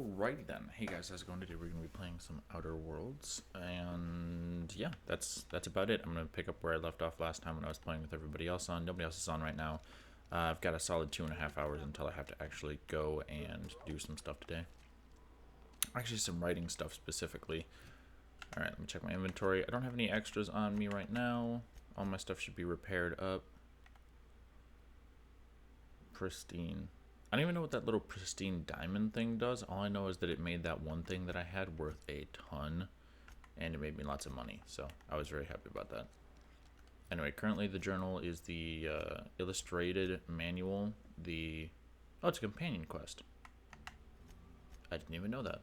Alrighty then. Hey guys, how's it going today? We're gonna be playing some Outer Worlds, and yeah, that's about it. I'm gonna pick up where I left off last time when I was playing with everybody else on. Nobody else is on right now. I've got a solid 2.5 hours until I have to actually go and do some stuff today. Actually, some writing stuff specifically. Alright, let me check my inventory. I don't have any extras on me right now. All my stuff should be repaired up. Pristine. I don't even know what that little pristine diamond thing does. All I know is that it made that one thing that I had worth a ton, and it made me lots of money, so I was very happy about that. Anyway, currently the journal is the illustrated manual. Oh, it's a companion quest. I didn't even know that.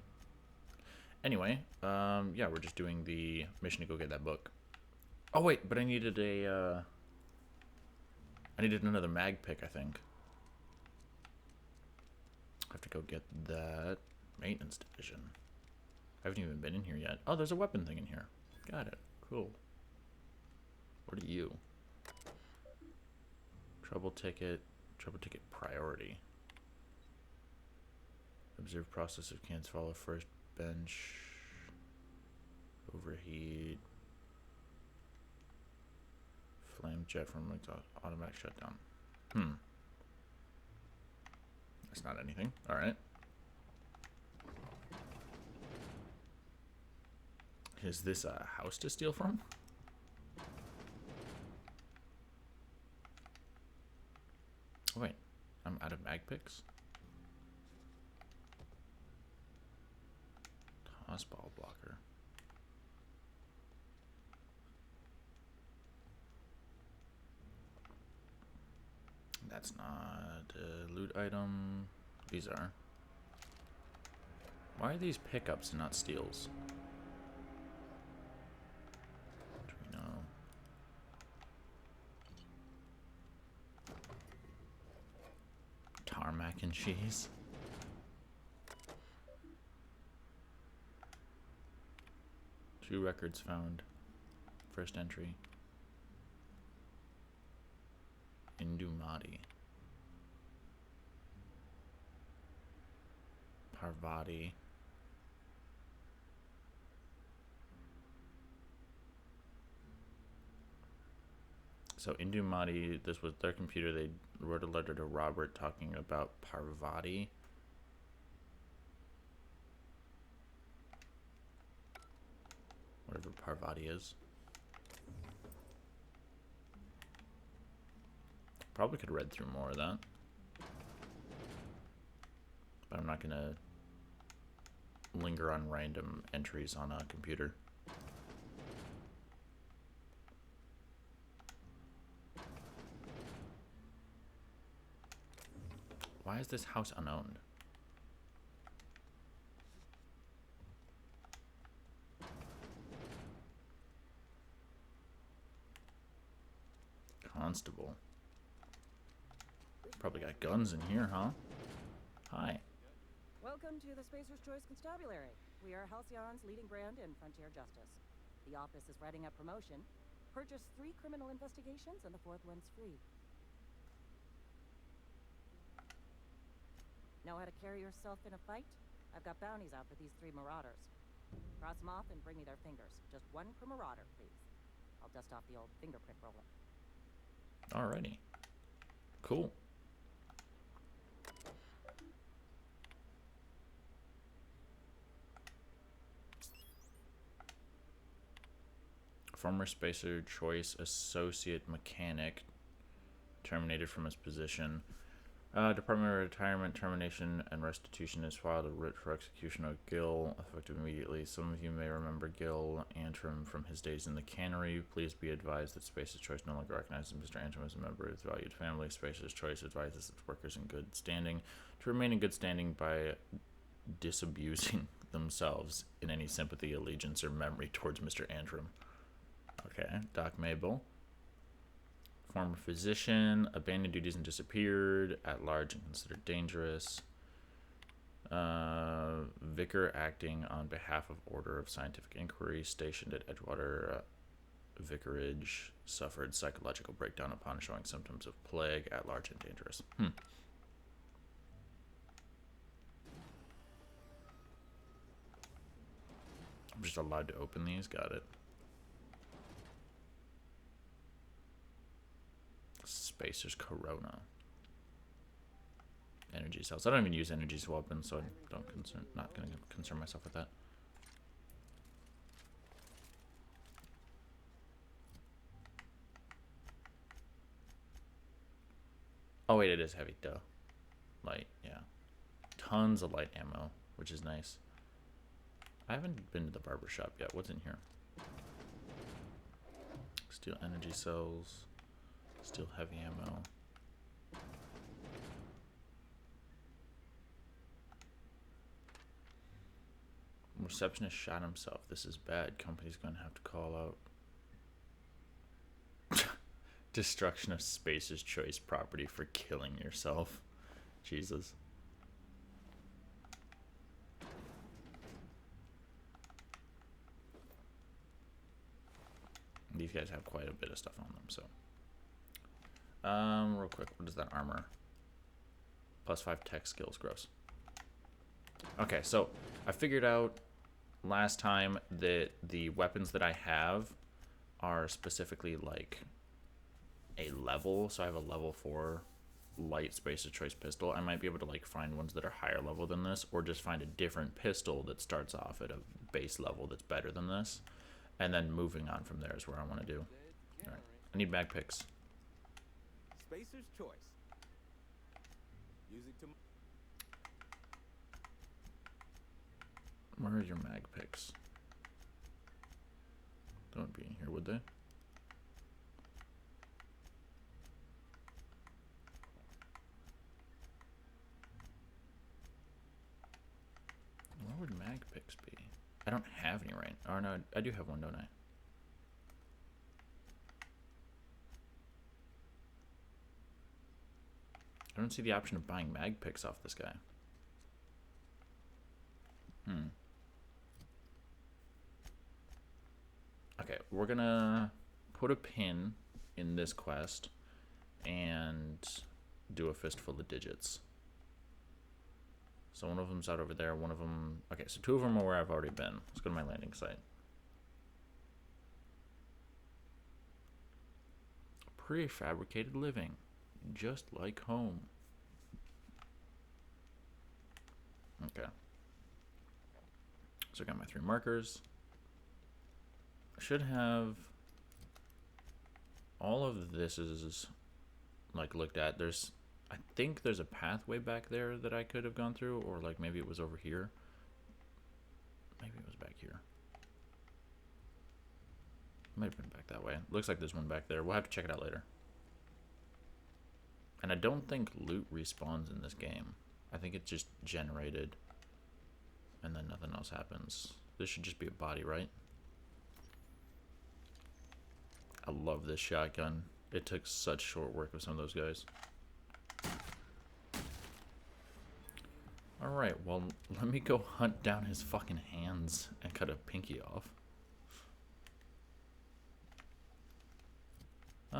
Anyway, yeah, we're just doing the mission to go get that book. Oh wait, but I needed another mag pick, I think. I have to go get that maintenance division. I haven't even been in here yet. Oh, there's a weapon thing in here. Got it. Cool. What are you? Trouble ticket priority. Observe process of cans follow first bench. Overheat. Flame jet from automatic shutdown. That's not anything. Alright. Is this a house to steal from? Wait, I'm out of mag picks? Toss ball blocker. That's not a loot item. These are. Why are these pickups and not steals? Do we know? Tarmac and cheese. Two records found. First entry. Indumati. Parvati. So Indumati, this was their computer. They wrote a letter to Robert talking about Parvati. Whatever Parvati is. Probably could have read through more of that. But I'm not going to linger on random entries on a computer. Why is this house unowned? Constable. Probably got guns in here, huh? Hi. Welcome to the Spacer's Choice Constabulary. We are Halcyon's leading brand in frontier justice. The office is writing a promotion. Purchase 3 criminal investigations and the 4th one's free. Know how to carry yourself in a fight? I've got bounties out for these 3 marauders. Cross them off and bring me their fingers. Just 1 per marauder, please. I'll dust off the old fingerprint roller. Alrighty. Cool. Former Spacer Choice Associate Mechanic terminated from his position. Department of Retirement, Termination, and Restitution has filed a writ for execution of Gil, effective immediately. Some of you may remember Gil Antrim from his days in the cannery. Please be advised that Spacer's Choice no longer recognizes Mr. Antrim as a member of its valued family. Spacer's Choice advises its workers in good standing to remain in good standing by disabusing themselves in any sympathy, allegiance, or memory towards Mr. Antrim. Okay, Doc Mabel. Former physician, abandoned duties and disappeared, at large and considered dangerous. Vicar acting on behalf of Order of Scientific Inquiry, stationed at Edgewater Vicarage, suffered psychological breakdown upon showing symptoms of plague, at large and dangerous. just allowed to open these. Got it. Spacer's Corona. Energy cells. I don't even use energy weapons, so I don't not gonna concern myself with that. Oh wait, it is heavy, duh. Light, yeah. Tons of light ammo, which is nice. I haven't been to the barber shop yet. What's in here? Steel energy cells. Steel heavy ammo. Receptionist shot himself. This is bad. Company's gonna have to call out. Destruction of Spacer's Choice property for killing yourself. Jesus. These guys have quite a bit of stuff on them, so. Real quick, what is that armor? +5 tech skills, gross. Okay, so I figured out last time that the weapons that I have are specifically like a level. So I have a level 4 light Spacer's Choice pistol. I might be able to like find ones that are higher level than this, or just find a different pistol that starts off at a base level that's better than this, and then moving on from there is where I want to do. All right, I need mag picks. Spacer's Choice. Music to Where are your mag picks? They wouldn't be in here, would they? Where would mag picks be? I don't have any right. Oh no, I do have one, don't I? I don't see the option of buying mag picks off this guy. Okay, we're gonna put a pin in this quest and do a fistful of digits. So one of them's out over there, one of them... Okay, so 2 of them are where I've already been. Let's go to my landing site. Prefabricated living. Just like home. Okay. So I got my 3 markers. I should have... All of this is like looked at. I think there's a pathway back there that I could have gone through, or like maybe it was over here. Maybe it was back here. Might have been back that way. Looks like there's one back there. We'll have to check it out later. And I don't think loot respawns in this game. I think it's just generated and then nothing else happens. This should just be a body, right? I love this shotgun. It took such short work with some of those guys. Alright, well, let me go hunt down his fucking hands and cut a pinky off. You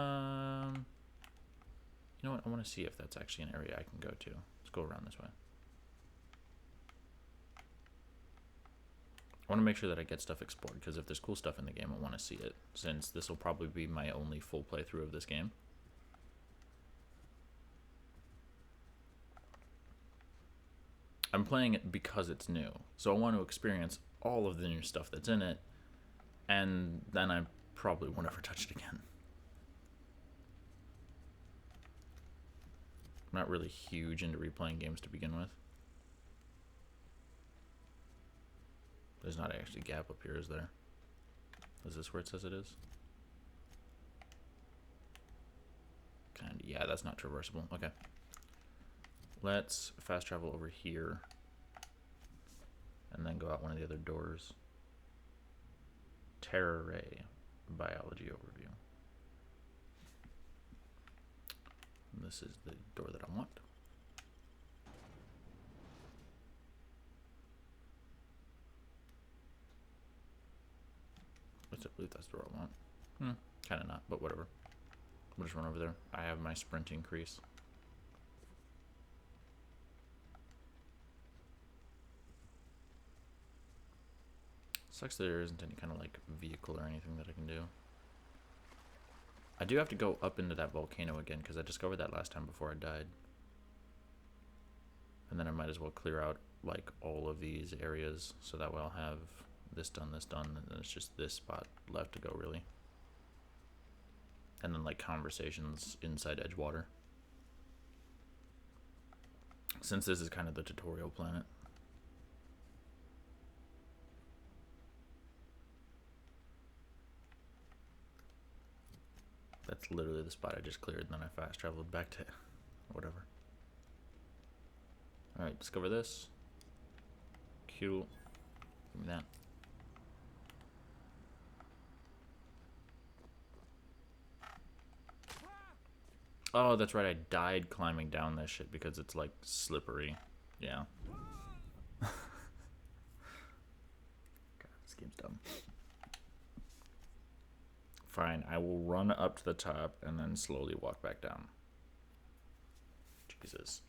know what? I want to see if that's actually an area I can go to. Let's go around this way. I want to make sure that I get stuff explored, because if there's cool stuff in the game, I want to see it, since this will probably be my only full playthrough of this game. I'm playing it because it's new, so I want to experience all of the new stuff that's in it, and then I probably won't ever touch it again. I'm not really huge into replaying games to begin with. There's not actually a gap up here, is there? Is this where it says it is? Kinda, yeah, that's not traversable. Okay. Let's fast travel over here and then go out one of the other doors. Terra Ray biology overview. And this is the door that I want. I believe that's the door I want. Kind of not, but whatever. We'll just run over there. I have my sprint increase. Sucks that there isn't any kind of like vehicle or anything that I can do. I do have to go up into that volcano again because I discovered that last time before I died. And then I might as well clear out like all of these areas so that way I'll have this done, and then it's just this spot left to go really. And then like conversations inside Edgewater. Since this is kind of the tutorial planet. That's literally the spot I just cleared, and then I fast traveled back to whatever. Alright, discover this. Cool. Give me that. Oh, that's right, I died climbing down this shit because it's like slippery. Yeah. God, this game's dumb. Fine, I will run up to the top and then slowly walk back down. Jesus.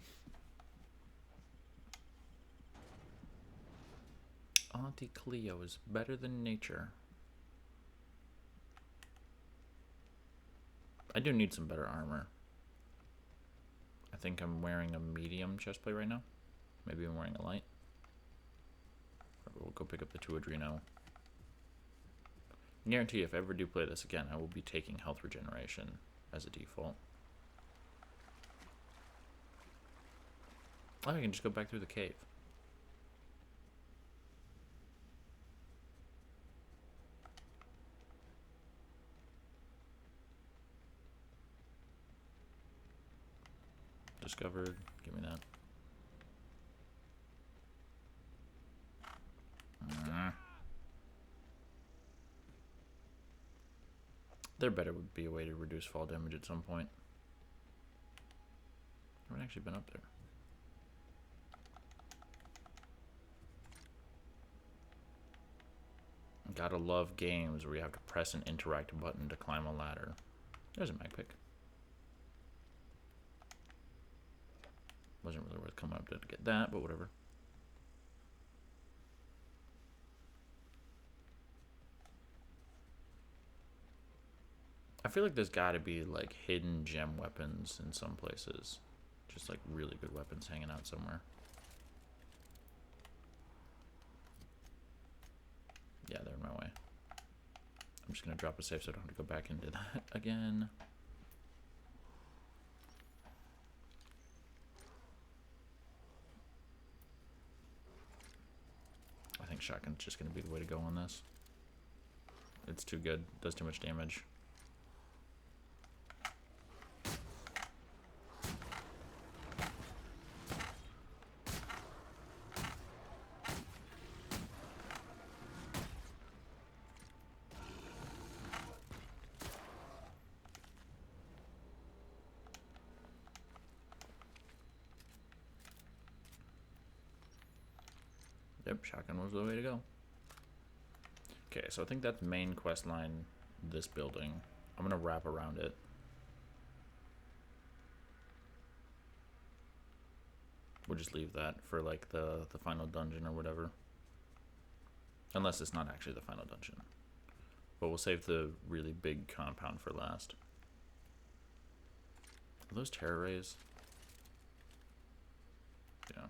Auntie Cleo is better than nature. I do need some better armor. I think I'm wearing a medium chestplate right now. Maybe I'm wearing a light. We'll go pick up the 2 Adreno. I guarantee if I ever do play this again, I will be taking health regeneration as a default. Oh, I can just go back through the cave. Discovered. Give me that. There better would be a way to reduce fall damage at some point. I haven't actually been up there. Gotta love games where you have to press an interact button to climb a ladder. There's a mag pick. Wasn't really worth coming up to get that, but whatever. I feel like there's gotta be like hidden gem weapons in some places. Just like really good weapons hanging out somewhere. Yeah, they're in my way. I'm just gonna drop a save so I don't have to go back into that again. I think shotgun's just gonna be the way to go on this. It's too good. Does too much damage. Yep, shotgun was the way to go. Okay, so I think that's main quest line, this building. I'm gonna wrap around it. We'll just leave that for like the final dungeon or whatever. Unless it's not actually the final dungeon. But we'll save the really big compound for last. Are those terror rays? Yeah.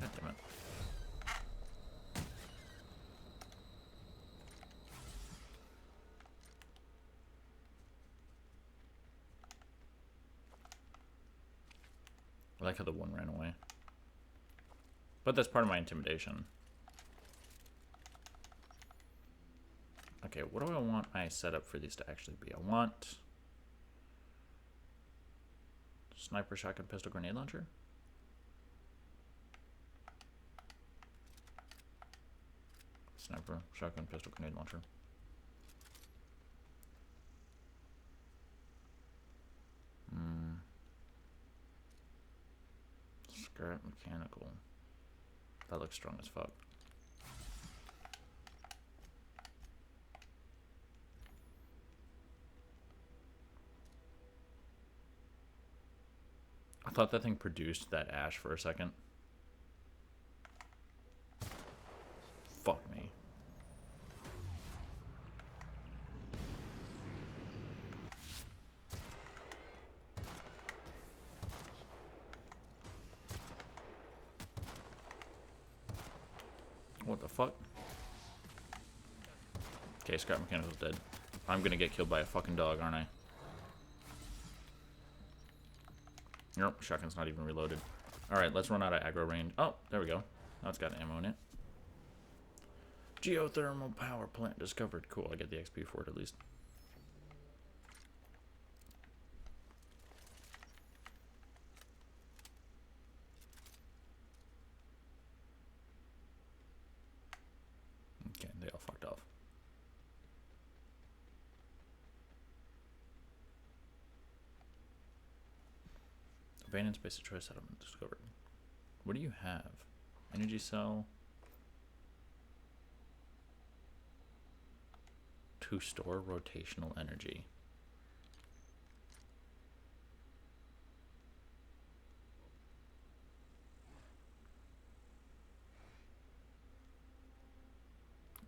God damn it. I like how the one ran away. But that's part of my intimidation. Okay, what do I want my setup for these to actually be? I want sniper, shotgun, pistol, grenade launcher. Sniper, shotgun, pistol, grenade launcher. Scrap mechanical. That looks strong as fuck. thought that thing produced that ash for a second. Fuck me. What the fuck? Okay, Scrap Mechanical's dead. I'm gonna get killed by a fucking dog, aren't I? Nope, shotgun's not even reloaded. Alright, let's run out of aggro range. Oh, there we go. Now it's got ammo in it. Geothermal power plant discovered. Cool, I get the XP for it at least. Okay, they all fucked off. Abandoned space of choice settlement discovered. What do you have? Energy cell. To store rotational energy.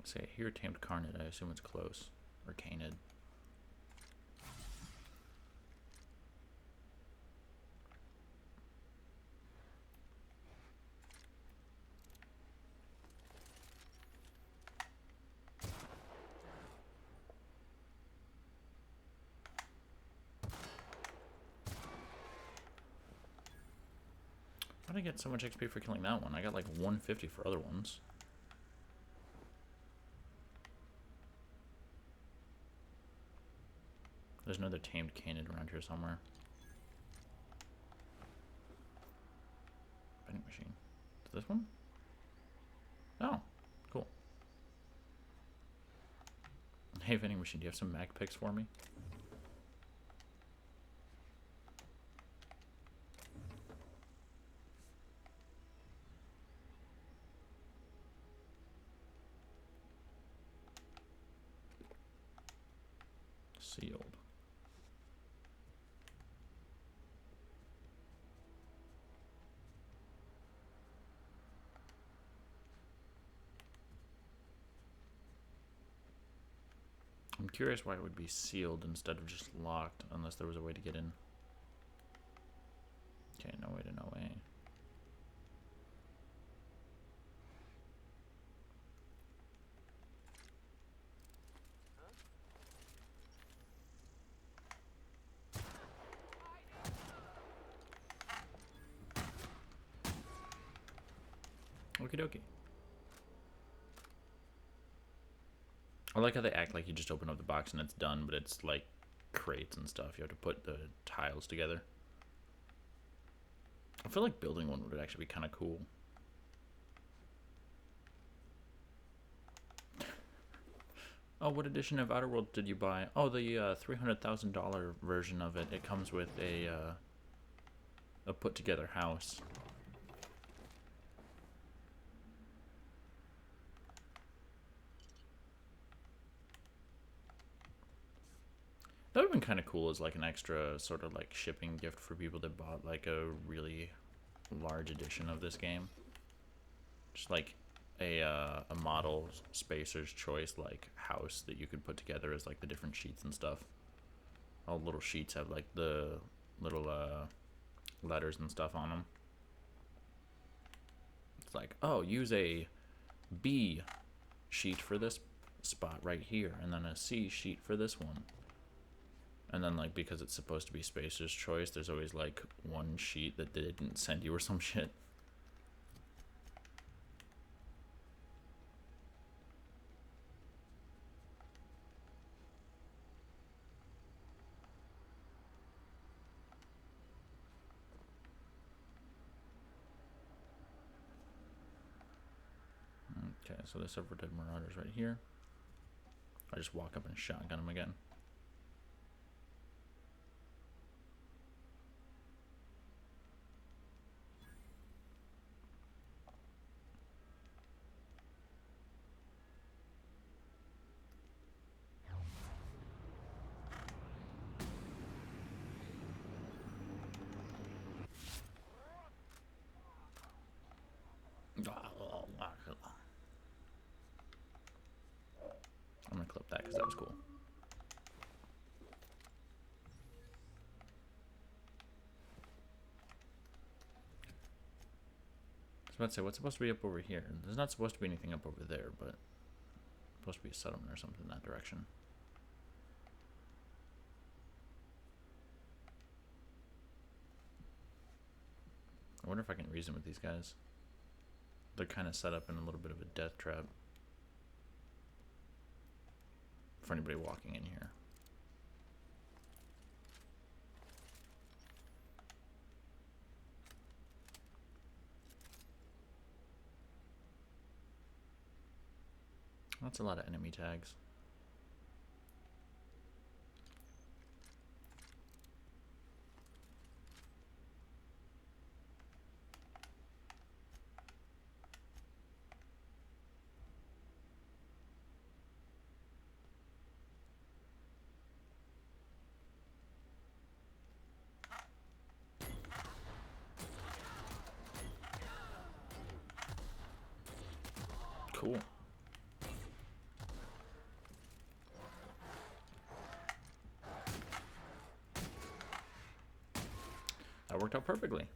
Say here tamed Carnid. I assume it's close. Or Canid. How did I get so much XP for killing that one? I got like 150 for other ones. There's another tamed Canid around here somewhere. Vending machine. Is this one? Oh, cool. Hey, vending machine, do you have some mag picks for me? Sealed. I'm curious why it would be sealed instead of just locked, unless there was a way to get in. Okay, no way to no way. Okie dokie. I like how they act like you just open up the box and it's done, but it's like crates and stuff. You have to put the tiles together. I feel like building one would actually be kind of cool. Oh, what edition of Outer Worlds did you buy? Oh, the $300,000 version of it. It comes with a put-together house. That would have been kind of cool as like an extra sort of like shipping gift for people that bought like a really large edition of this game. Just like a model Spacer's Choice like house that you could put together as like the different sheets and stuff. All little sheets have like the little letters and stuff on them. It's like, oh, use a B sheet for this spot right here, and then a C sheet for this one. And then, like, because it's supposed to be Spacer's Choice, there's always, like, one sheet that they didn't send you or some shit. Okay, so there's several dead marauders right here. I just walk up and shotgun them again. because that was cool. I was about to say, what's supposed to be up over here? There's not supposed to be anything up over there, but it's supposed to be a settlement or something in that direction. I wonder if I can reason with these guys. They're kind of set up in a little bit of a death trap for anybody walking in here. That's a lot of enemy tags. Cool. That worked out perfectly.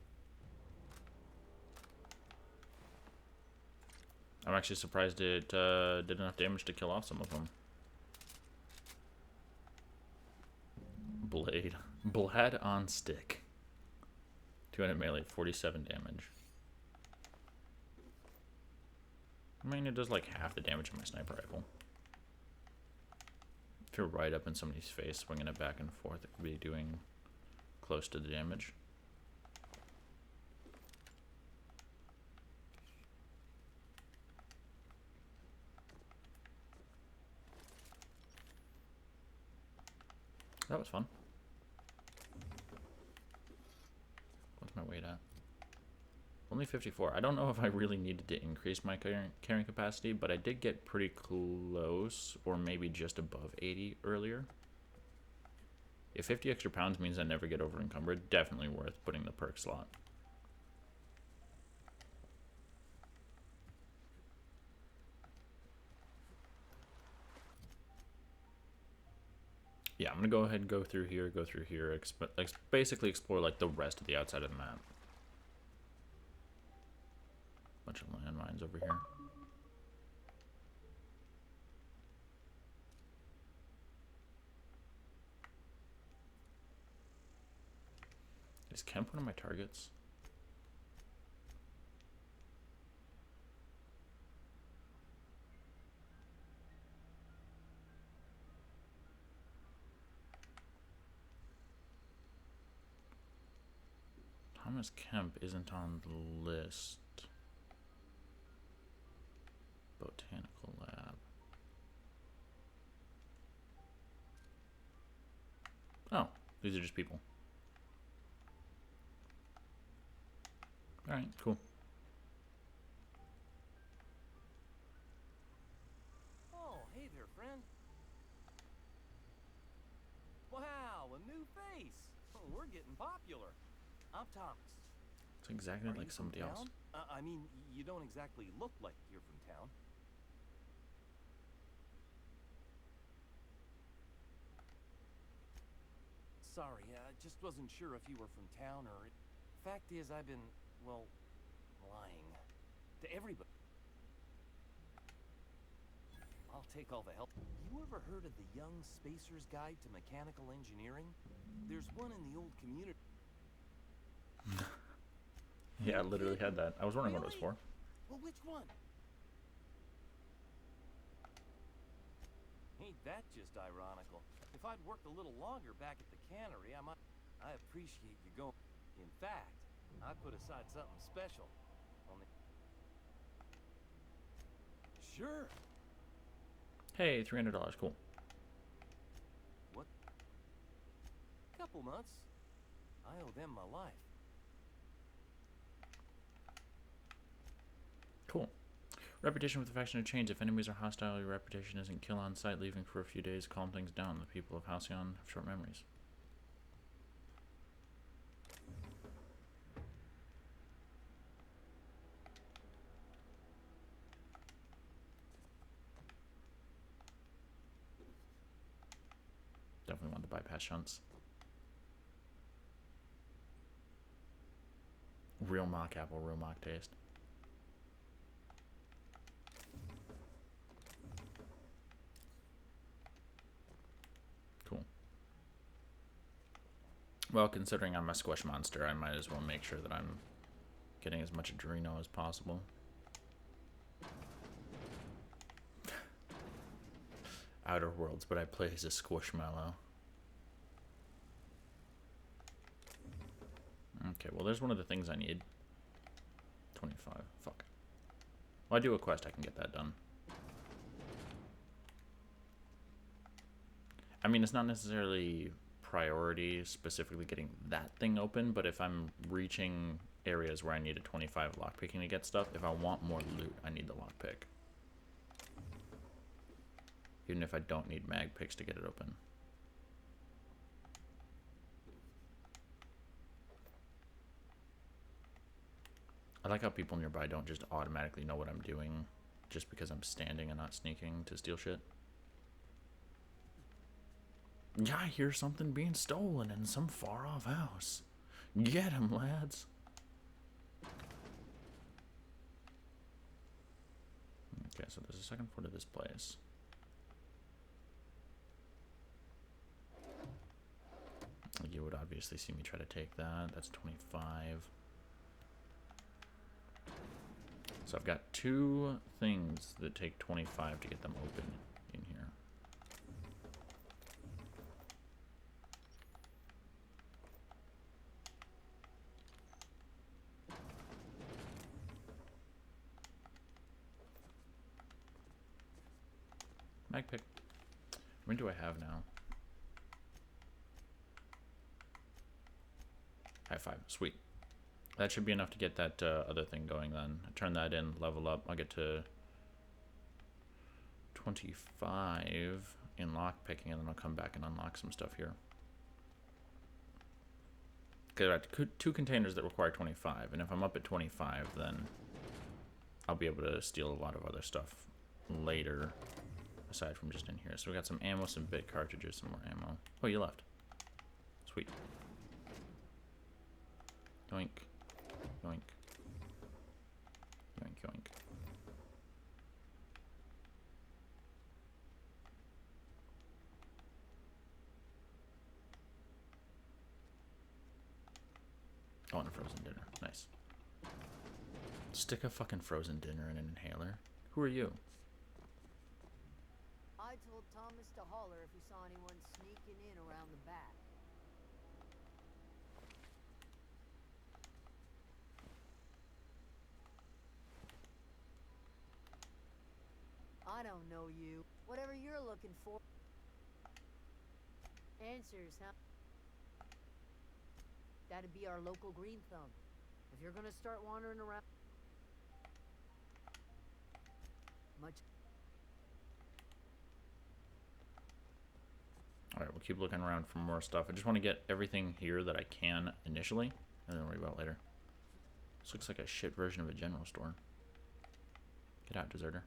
I'm actually surprised it did enough damage to kill off some of them. Blade. Blad on stick. 200 melee, 47 damage. I mean, it does like half the damage of my sniper rifle. If you're right up in somebody's face, swinging it back and forth, it could be doing close to the damage. That was fun. What's my weight at? Only 54. I don't know if I really needed to increase my carrying capacity, but I did get pretty close, or maybe just above 80 earlier. If 50 extra pounds means I never get over encumbered, definitely worth putting the perk slot. Yeah, I'm gonna go ahead and go through here, basically explore like the rest of the outside of the map. Bunch of landmines over here. Is Kemp one of my targets? Thomas Kemp isn't on the list. Botanical lab. Oh, these are just people. Alright, cool. Oh, hey there, friend. Wow, a new face. Oh, we're getting popular. I'm Thomas. It's exactly Are you like from somebody else. town? I mean, you don't exactly look like you're from town. Sorry, I just wasn't sure if you were from town or... Fact is, I've been, well, lying. To everybody. I'll take all the help. You ever heard of the Young Spacer's Guide to Mechanical Engineering? There's one in the old community... Yeah, I literally had that. I was wondering what it was for. Well, which one? Ain't that just ironical? If I'd worked a little longer back at the cannery, I might... I appreciate you going... In fact, I put aside something special. Only... Sure. Hey, $300, cool. What? Couple months. I owe them my life. Cool. Reputation with the faction of change. If enemies are hostile, your reputation isn't kill on sight. Leaving for a few days, calm things down. The people of Halcyon have short memories. Definitely want the bypass shunts. Real mock apple, real mock taste. Cool. Well, considering I'm a squish monster, I might as well make sure that I'm getting as much Adreno as possible. Outer Worlds, but I play as a Squishmallow. Okay, well, there's one of the things I need. 25. Fuck. Well, I do a quest, I can get that done. I mean, it's not necessarily priority, specifically getting that thing open, but if I'm reaching areas where I need a 25 lockpicking to get stuff, if I want more loot, I need the lockpick. Even if I don't need mag picks to get it open. I like how people nearby don't just automatically know what I'm doing just because I'm standing and not sneaking to steal shit. Yeah, I hear something being stolen in some far-off house. Get him, lads. Okay, so there's a second floor to this place. You would obviously see me try to take that. That's 25. So I've got 2 things that take 25 to get them open in here. Mag pick. How many do I have now? High 5. Sweet. That should be enough to get that other thing going then. I turn that in, level up. I'll get to 25 in lock picking, and then I'll come back and unlock some stuff here. Okay, I got 2 containers that require 25, and if I'm up at 25, then I'll be able to steal a lot of other stuff later, aside from just in here. So we got some ammo, some bit cartridges, some more ammo. Oh, you left. Sweet. Yoink. Yoink. Yoink, yoink. Oh, and a frozen dinner. Nice. Stick a fucking frozen dinner in an inhaler. Who are you? I told Thomas to holler if he saw anyone sneaking in around the back. I don't know you. Whatever you're looking for. Answers, huh? That'd be our local green thumb. If you're gonna start wandering around... Much... Alright, we'll keep looking around for more stuff. I just want to get everything here that I can initially, and then worry about it later. This looks like a shit version of a general store. Get out, deserter.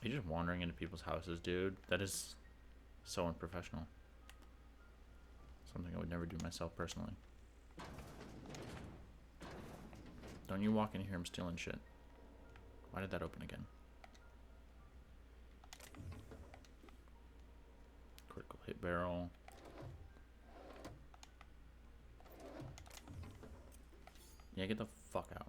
You're just wandering into people's houses, dude. That is so unprofessional. Something I would never do myself personally. Don't you walk in here, I'm stealing shit. Why did that open again? Critical hit barrel. Yeah, get the fuck out.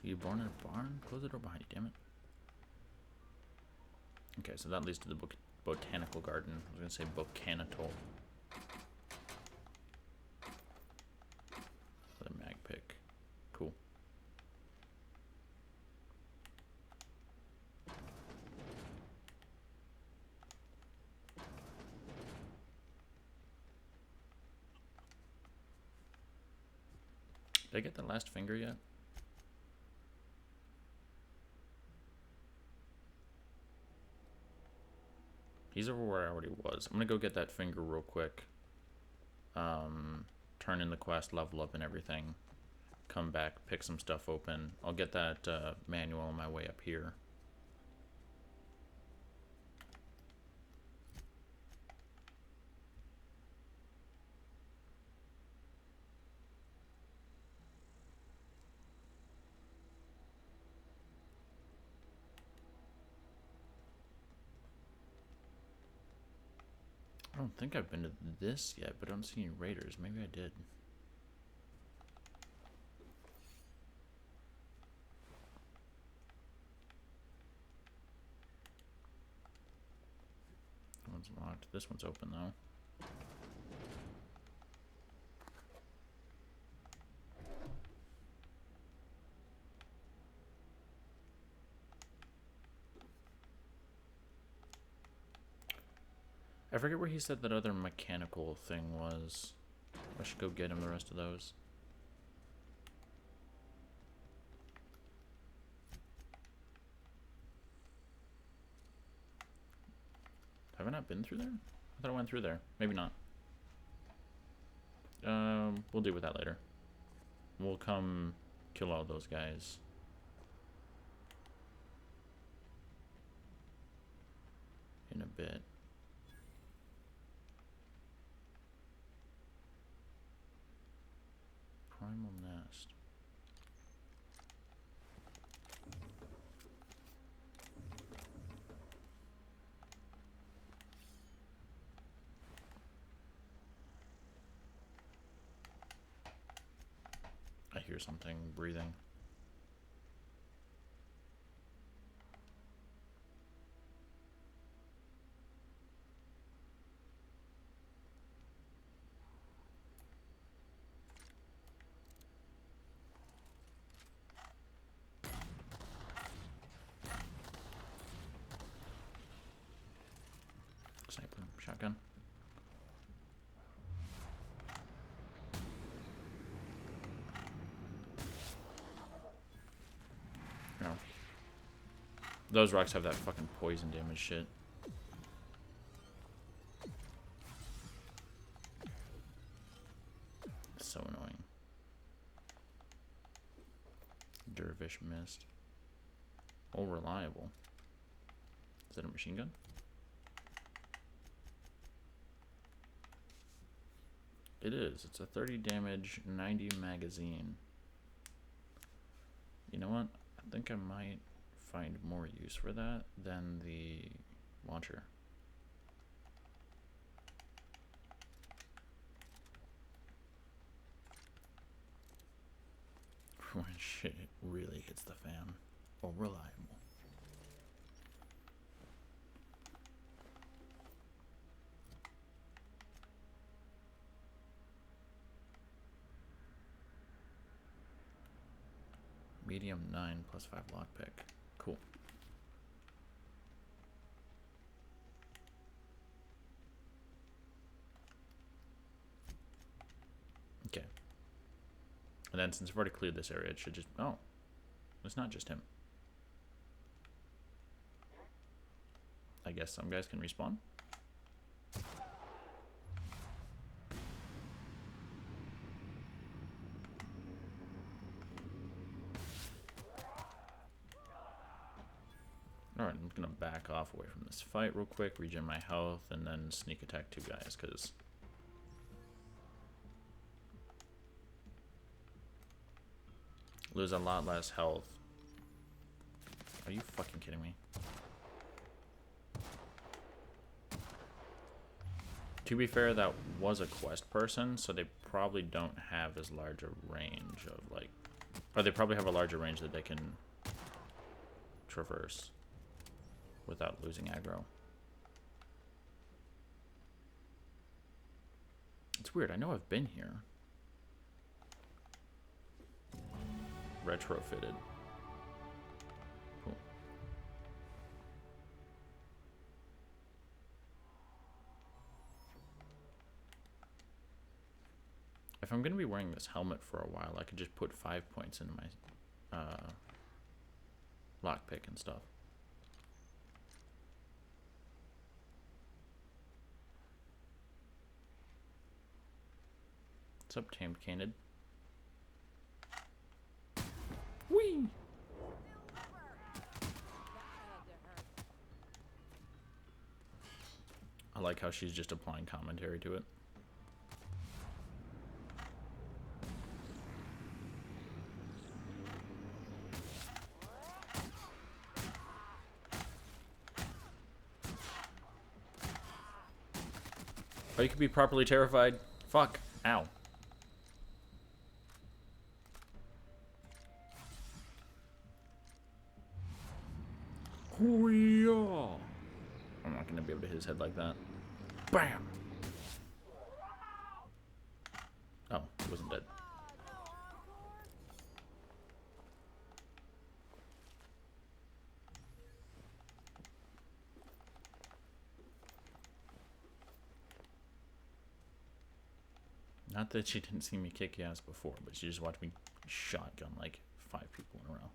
Are you born in a barn? Close the door behind you, damn it. Okay, so that leads to the botanical garden. I was gonna say botanical. The mag pick. Cool. Did I get the last finger yet? He's over where I already was. I'm gonna go get that finger real quick. Turn in the quest, level up and everything. Come back, pick some stuff open. I'll get that manual on my way up here. I don't think I've been to this yet, but I don't see any raiders. Maybe I did. That one's locked. This one's open though. I forget where he said that other mechanical thing was. I should go get him the rest of those. Have I not been through there? I thought I went through there. Maybe not. We'll deal with that later. We'll come kill all those guys. In a bit. Primal Nest. I hear something breathing. Sniper, shotgun. No. Those rocks have that fucking poison damage shit. So annoying. Dervish mist. Oh, reliable. Is that a machine gun? It is. It's a 30 damage, 90 magazine. You know what? I think I might find more use for that than the launcher. When shit really hits the fan. Oh, reliable. Medium 9 plus 5 lockpick. Cool. Okay. And then since I've already cleared this area, it should just... Oh. It's not just him. I guess some guys can respawn. Alright, I'm gonna back off away from this fight real quick, regen my health, and then sneak attack 2 guys, because... lose a lot less health. Are you fucking kidding me? To be fair, that was a quest person, so they probably don't have as large a range of, like... Or they probably have a larger range that they can traverse without losing aggro. It's weird, I know I've been here. Retrofitted. Cool. If I'm gonna be wearing this helmet for a while, I could just put 5 points into my lockpick and stuff. What's up, tamed canid? Whee! I like how she's just applying commentary to it. Oh, you could be properly terrified. Fuck. Ow. Hoo-yah. I'm not gonna be able to hit his head like that. Bam! Oh, he wasn't dead. Not that she didn't see me kick ass before, but she just watched me shotgun like 5 people in a row.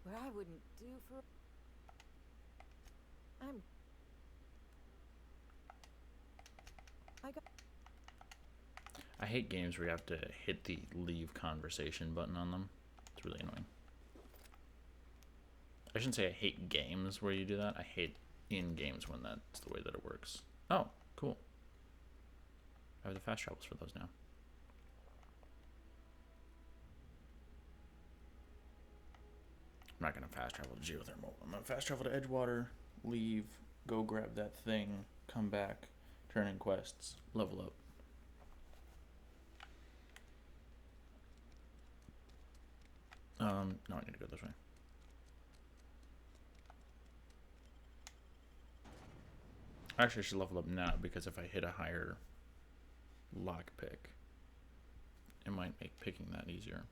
What I wouldn't do for... I hate games where you have to hit the leave conversation button on them. It's really annoying. I shouldn't say I hate games where you do that. I hate in games when that's the way that it works. Oh, cool. I have the fast travels for those now. I'm not going to fast travel to geothermal. I'm going to fast travel to Edgewater, leave, go grab that thing, come back, turn in quests, level up. No, I need to go this way. Actually, I should level up now, because if I hit a higher lockpick, it might make picking that easier.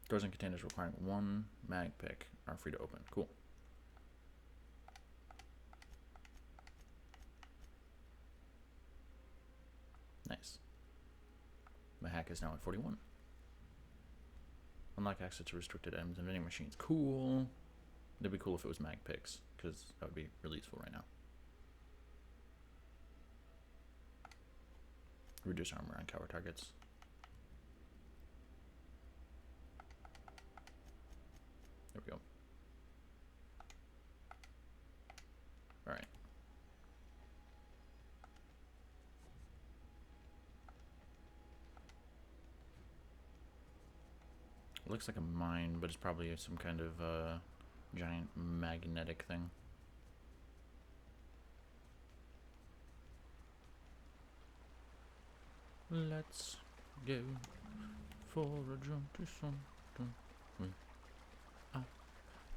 Doors and containers requiring 1 mag pick are free to open. Cool. Nice. My hack is now at 41. Unlock access to restricted items and vending machines. Cool. It'd be cool if it was mag picks, because that would be really useful right now. Reduce armor on cover targets. There we go. Alright. It looks like a mine, but it's probably some kind of giant magnetic thing. Let's go for a jump to something. We are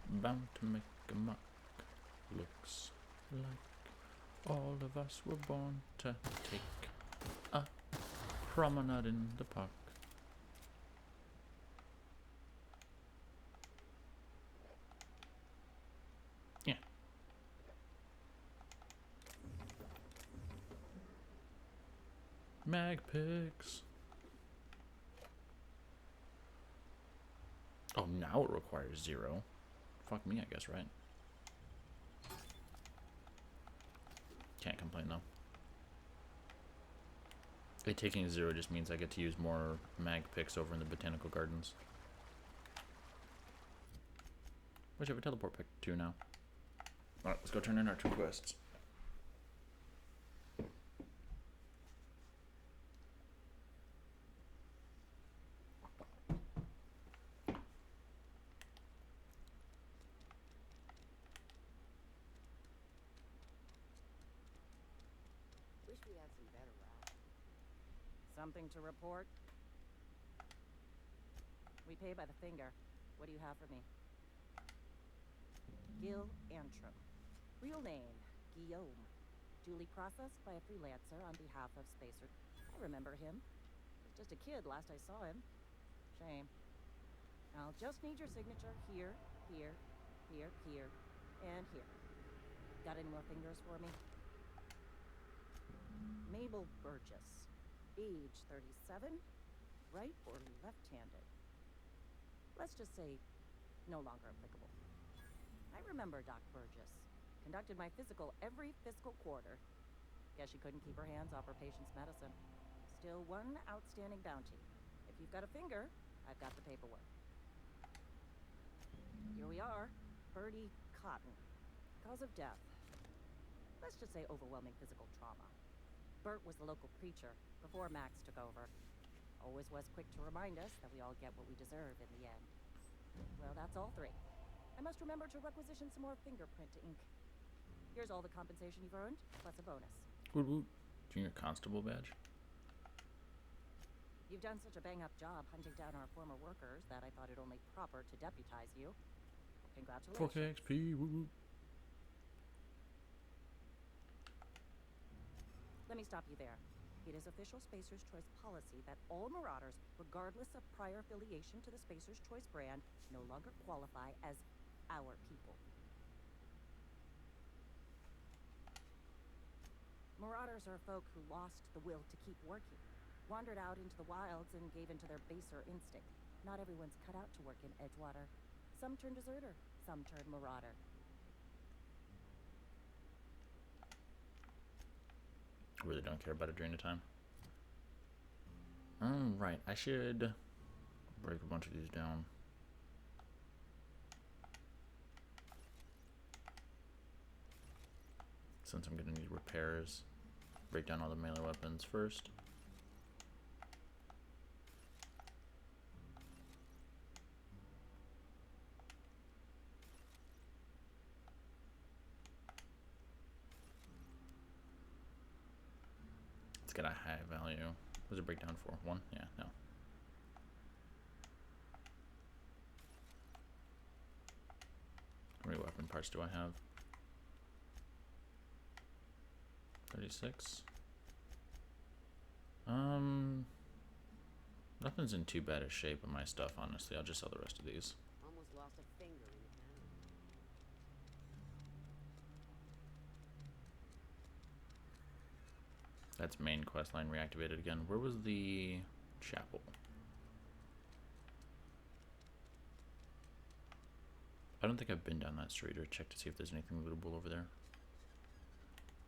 bound to make a mark. Looks like all of us were born to take a promenade in the park. Yeah. Mag picks. Oh, now it requires 0. Fuck me, I guess, right? Can't complain though. It taking 0 just means I get to use more mag picks over in the botanical gardens. Which I have a teleport pick too now. Alright, let's go turn in our 2 quests. Wish we had some better route. Something to report? We pay by the finger. What do you have for me? Gil Antrim. Real name, Guillaume. Duly processed by a freelancer on behalf of Spacer. I remember him. Was just a kid last I saw him. Shame. I'll just need your signature here, here, here, here, and here. Got any more fingers for me? Mabel Burgess. Age 37. Right or left-handed? Let's just say No longer applicable. I remember Doc Burgess. Conducted my physical every fiscal quarter. Guess she couldn't keep her hands off her patient's medicine. Still one outstanding bounty. If you've got a finger, I've got the paperwork. Here we are. Bertie Cotton. Cause of death. Let's just say overwhelming physical trauma. Bert was the local preacher before Max took over. Always was quick to remind us that we all get what we deserve in the end. Well, that's all three. I must remember to requisition some more fingerprint ink. Here's all the compensation you've earned, plus a bonus. Woot woot. Junior Constable badge. You've done such a bang-up job hunting down our former workers that I thought it only proper to deputize you. Congratulations. 4K XP. Woot woot. Let me stop you there. It is official Spacer's Choice policy that all Marauders, regardless of prior affiliation to the Spacer's Choice brand, no longer qualify as our people. Marauders are folk who lost the will to keep working, wandered out into the wilds and gave into their baser instinct. Not everyone's cut out to work in Edgewater. Some turn deserter, some turn marauder. Really don't care about it during the time. Right, I should break a bunch of these down. Since I'm gonna need repairs. Break down all the melee weapons first. Let's get a high value. What does it break down for? 1? Yeah, no. How many weapon parts do I have? 36. Nothing's in too bad a shape of my stuff, honestly. I'll just sell the rest of these. Almost lost a finger in the cannon. That's main quest line reactivated again. Where was the chapel? I don't think I've been down that street or checked to see if there's anything lootable over there.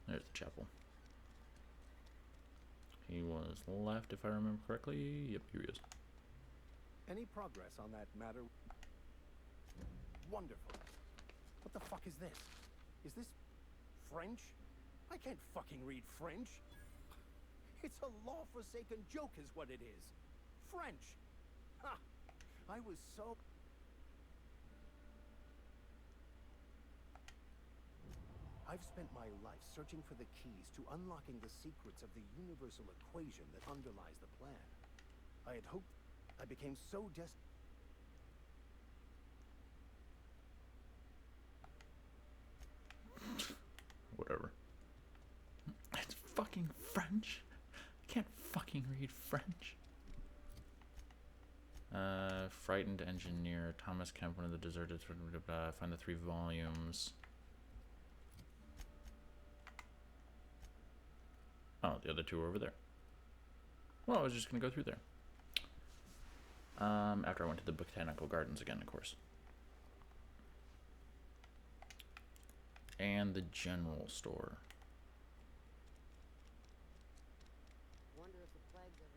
There's the chapel. He was left, if I remember correctly. Yep, here he is. Any progress on that matter? Wonderful. What the fuck is this? Is this French? I can't fucking read French. It's a law-forsaken joke is what it is. French. Ha! I was so... I've spent my life searching for the keys to unlocking the secrets of the universal equation that underlies the plan. I had hoped I became so Whatever. It's fucking French. I can't fucking read French. Frightened Engineer. Thomas Kemp, one of the deserted. Find the 3 volumes. Oh, the other 2 are over there. Well, I was just gonna go through there. After I went to the Botanical Gardens again, of course. And the general store. Wonder if the plague's ever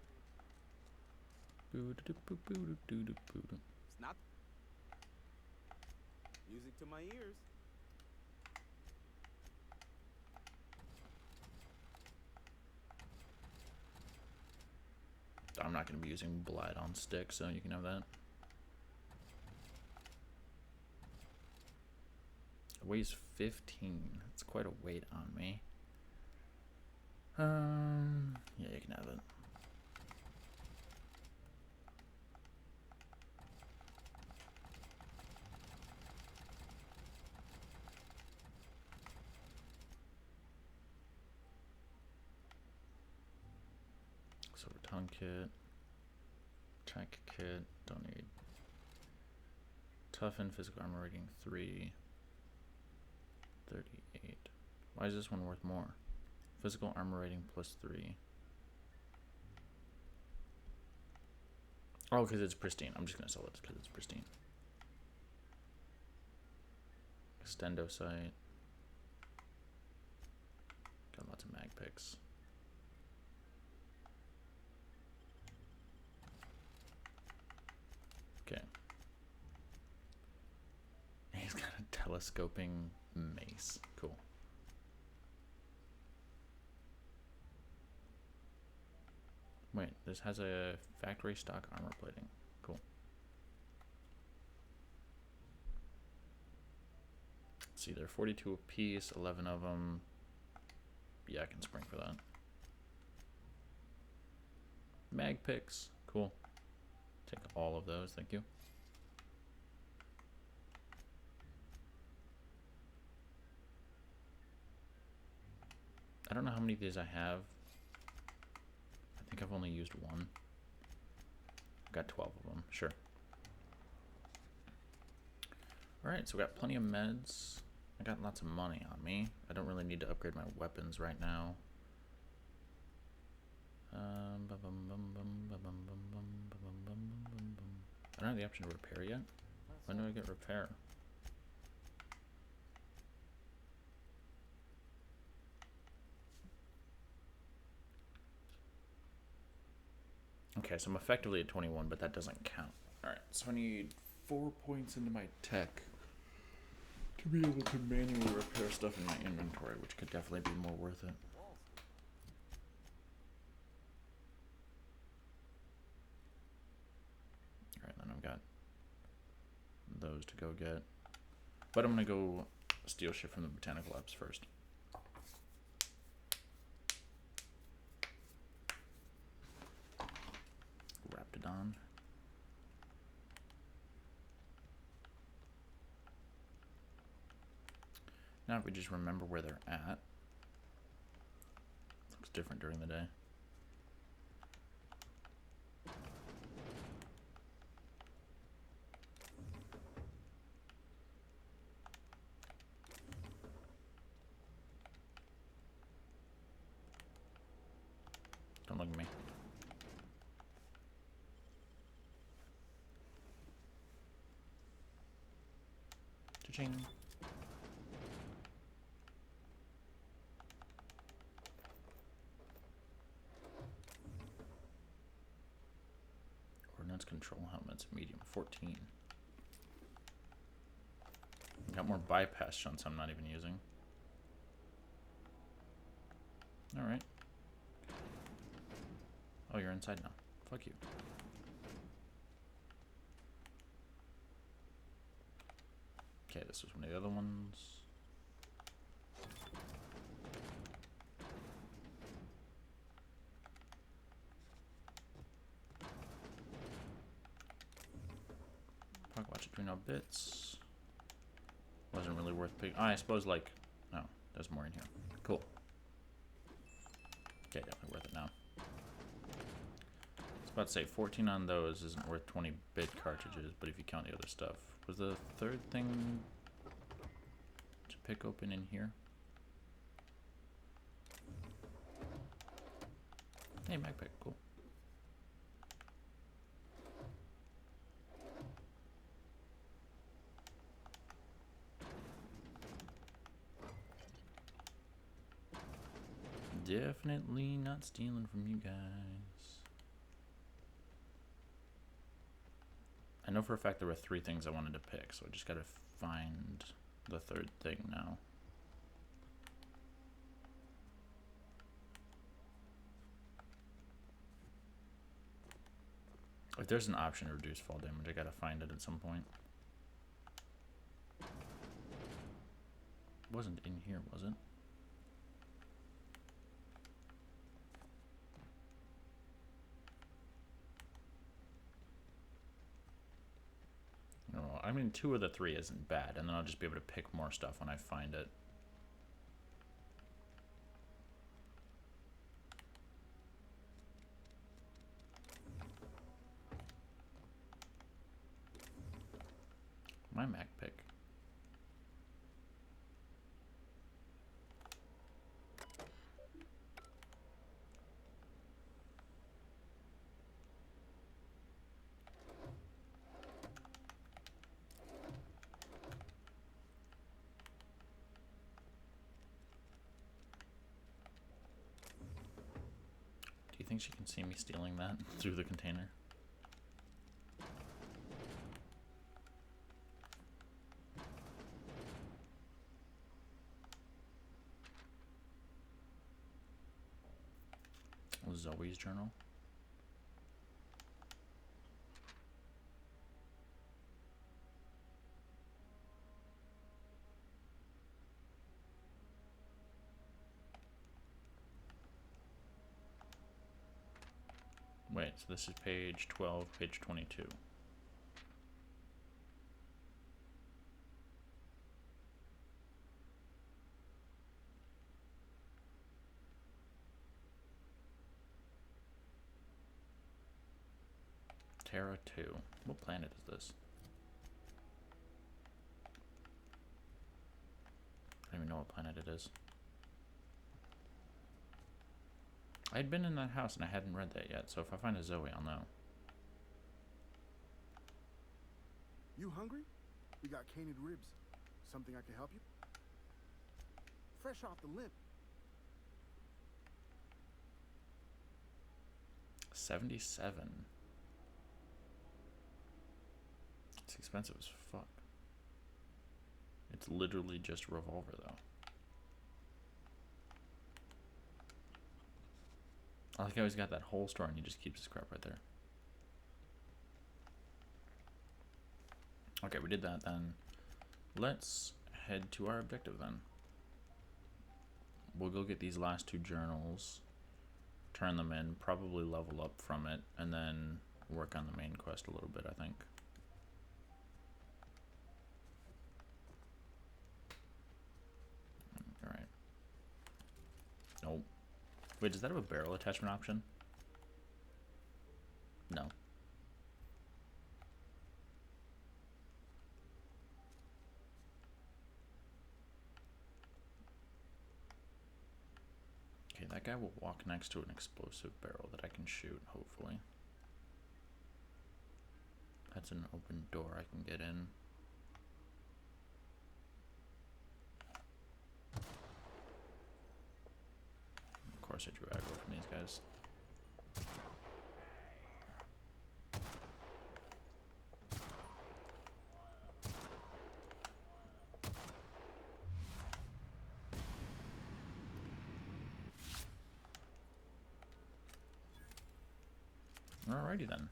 It's not music to my ears. I'm not going to be using Blight on stick, so you can have that. It weighs 15. That's quite a weight on me. Yeah, you can have it. Silver tongue kit. Tank kit. Don't need. Toughen physical armor rating 3. 38. Why is this one worth more? Physical armor rating plus 3. Oh, because it's pristine. I'm just going to sell it because it's pristine. Extendo sight. Got lots of mag picks. Okay. He's got a telescoping mace. Cool. Wait, this has a factory stock armor plating. Cool. Let's see, they're 42 apiece, 11 of them. Yeah, I can spring for that. Mag picks. Cool. Take all of those, thank you. I don't know how many of these I have. I think I've only used one. I've got 12 of them, sure. Alright, so we got plenty of meds. I got lots of money on me. I don't really need to upgrade my weapons right now. I don't have the option to repair yet. When do I get repair? Okay, so I'm effectively at 21, but that doesn't count. Alright, so I need 4 points into my tech to be able to manually repair stuff in my inventory, which could definitely be more worth it. Alright, then I've got those to go get. But I'm gonna go steal shit from the botanical labs first. Raptidon. Now if we just remember where they're at. Looks different during the day. Don't look at me. Cha-ching. Ordnance control helmets, medium 14. Got more bypass shunts I'm not even using. Alright. Oh, you're inside now. Fuck you. Okay, this was one of the other ones. Pocket watch adrenal bits. Wasn't really worth picking. Oh, I suppose like, no, there's more in here. Cool. Okay, definitely worth it now. I was about to say 14 on those isn't worth 20 bit cartridges, but if you count the other stuff. Was the third thing to pick open in here? Hey, mag pick, cool. Definitely not stealing from you guys. I know for a fact there were 3 things I wanted to pick, so I just gotta find the third thing now. If there's an option to reduce fall damage, I gotta find it at some point. It wasn't in here, was it? No, I mean 2 of the 3 isn't bad, and then I'll just be able to pick more stuff when I find it. My Mac pick. you think she can see me stealing that through the container? Zoe's journal. Wait, so this is page 12, page 22. Terra 2. What planet is this? I don't even know what planet it is. I'd been in that house and I hadn't read that yet, so if I find a Zoe, I'll know. You hungry? We got canid ribs. Something I can help you? Fresh off the limp. 77. It's expensive as fuck. It's literally just a revolver, though. I like how he's got that whole store and he just keeps his crap right there. Okay, we did that then. Let's head to our objective then. We'll go get these last 2 journals, turn them in, probably level up from it, and then work on the main quest a little bit, I think. Alright. Nope. Wait, does that have a barrel attachment option? No. Okay, that guy will walk next to an explosive barrel that I can shoot, hopefully. That's an open door I can get in. Of course I drew aggro from these guys. Alrighty then.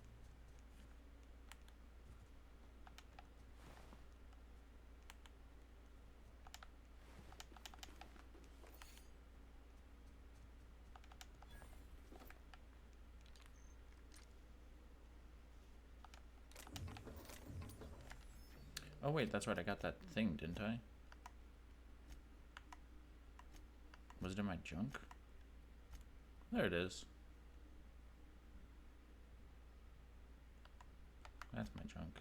Oh wait, that's right, I got that thing, didn't I? Was it in my junk? There it is. That's my junk.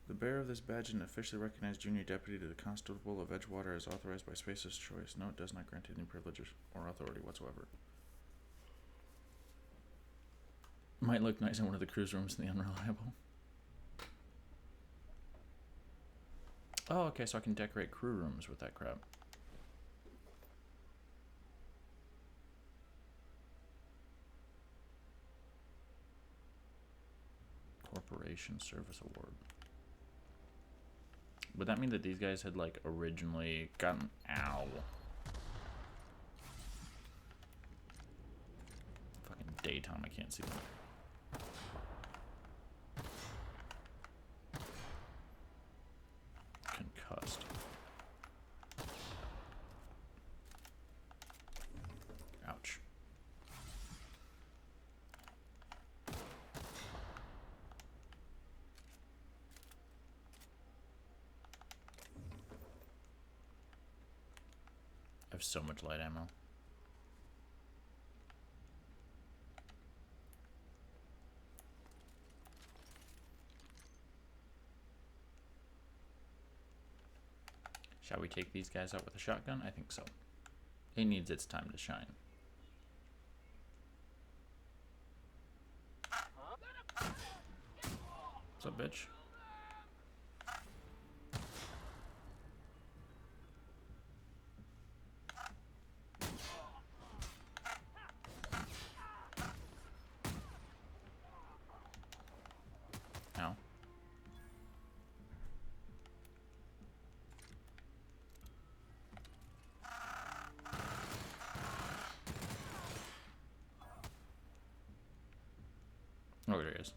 The bearer of this badge is an officially recognized junior deputy to the Constable of Edgewater as authorized by Spacer's choice. No, it does not grant any privileges or authority whatsoever. Might look nice in one of the cruise rooms in the Unreliable. Oh, okay, so I can decorate crew rooms with that crap. Corporation Service Award. Would that mean that these guys had, like, originally gotten... Ow. Fucking daytime, I can't see them. Concussed. Ouch. I have so much light ammo. Shall we take these guys out with a shotgun? I think so. It needs its time to shine. What's up, bitch? Oh, there he is.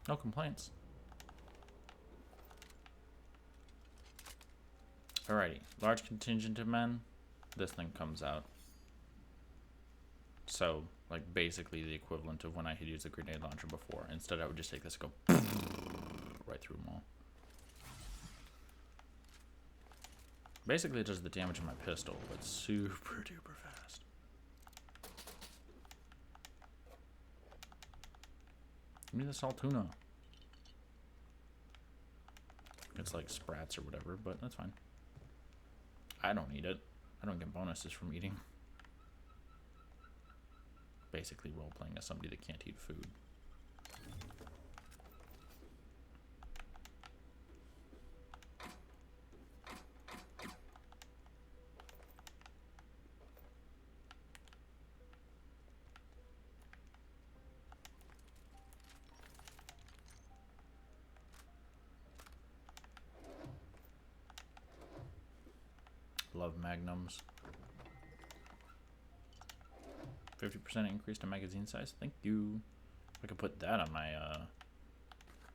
No complaints. Alrighty. Large contingent of men. This thing comes out. So, like, basically the equivalent of when I had used a grenade launcher before. Instead, I would just take this and go right through them all. Basically, it does the damage of my pistol, but super duper fast. Give me the Saltuna. It's like sprats or whatever, but that's fine. I don't eat it. I don't get bonuses from eating. Basically role-playing as somebody that can't eat food. Love magnums. 50% increase to magazine size. Thank you. If I could put that on my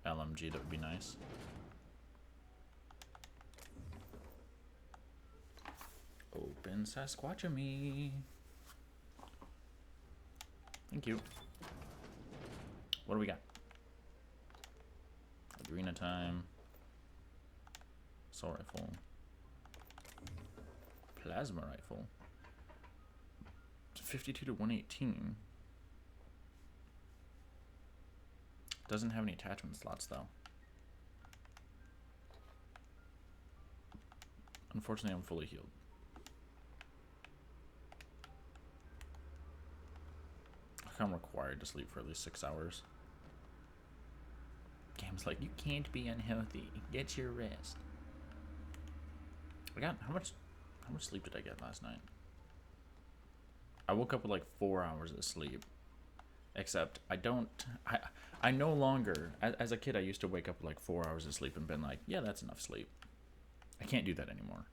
LMG, that would be nice. Open Sasquatchamy. Thank you. What do we got? Arena time. Assault rifle. Plasma rifle. 52 to 118. Doesn't have any attachment slots though. Unfortunately, I'm fully healed. I'm required to sleep for at least 6 hours. Game's like, you can't be unhealthy. Get your rest. I got how much sleep did I get last night? I woke up with like 4 hours of sleep. Except I no longer, as a kid, I used to wake up with like 4 hours of sleep and been like, yeah, that's enough sleep. I can't do that anymore.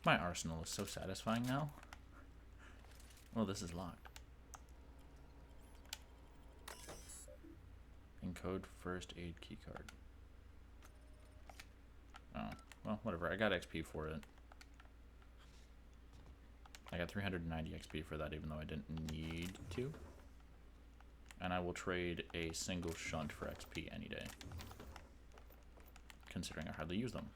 My arsenal is so satisfying now. Well, this is locked. Encode first aid keycard. Oh, well, whatever. I got XP for it. I got 390 XP for that, even though I didn't need to. And I will trade a single shunt for XP any day, considering I hardly use them.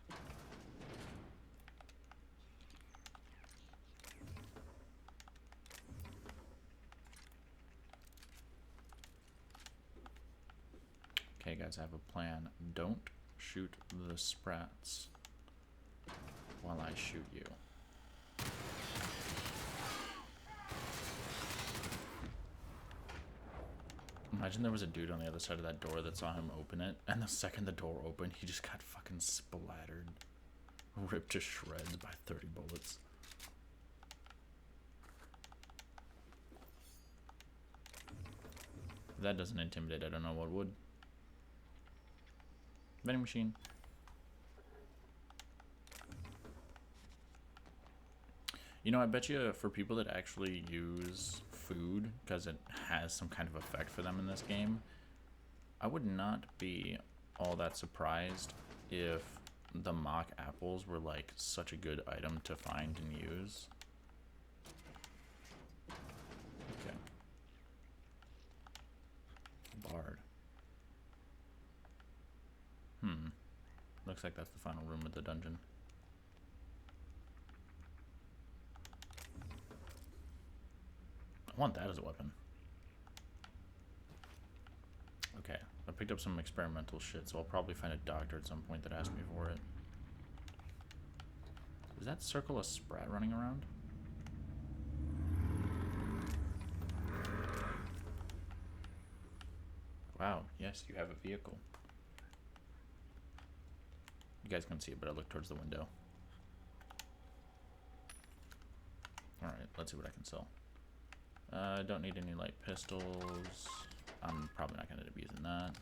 Okay, guys, I have a plan. Don't shoot the sprats while I shoot you. Imagine there was a dude on the other side of that door that saw him open it, and the second the door opened, he just got fucking splattered. Ripped to shreds by 30 bullets. If that doesn't intimidate, I don't know what would. Vending machine. You know, I bet you for people that actually use food because it has some kind of effect for them in this game, I would not be all that surprised if the mock apples were like such a good item to find and use. Okay. Bard. Looks like that's the final room of the dungeon. I want that as a weapon. Okay, I picked up some experimental shit, so I'll probably find a doctor at some point that asks me for it. Is that circle a sprat running around? Wow, yes, you have a vehicle. You guys can't see it, but I look towards the window. Alright, let's see what I can sell. I don't need any light pistols. I'm probably not going to end up using that.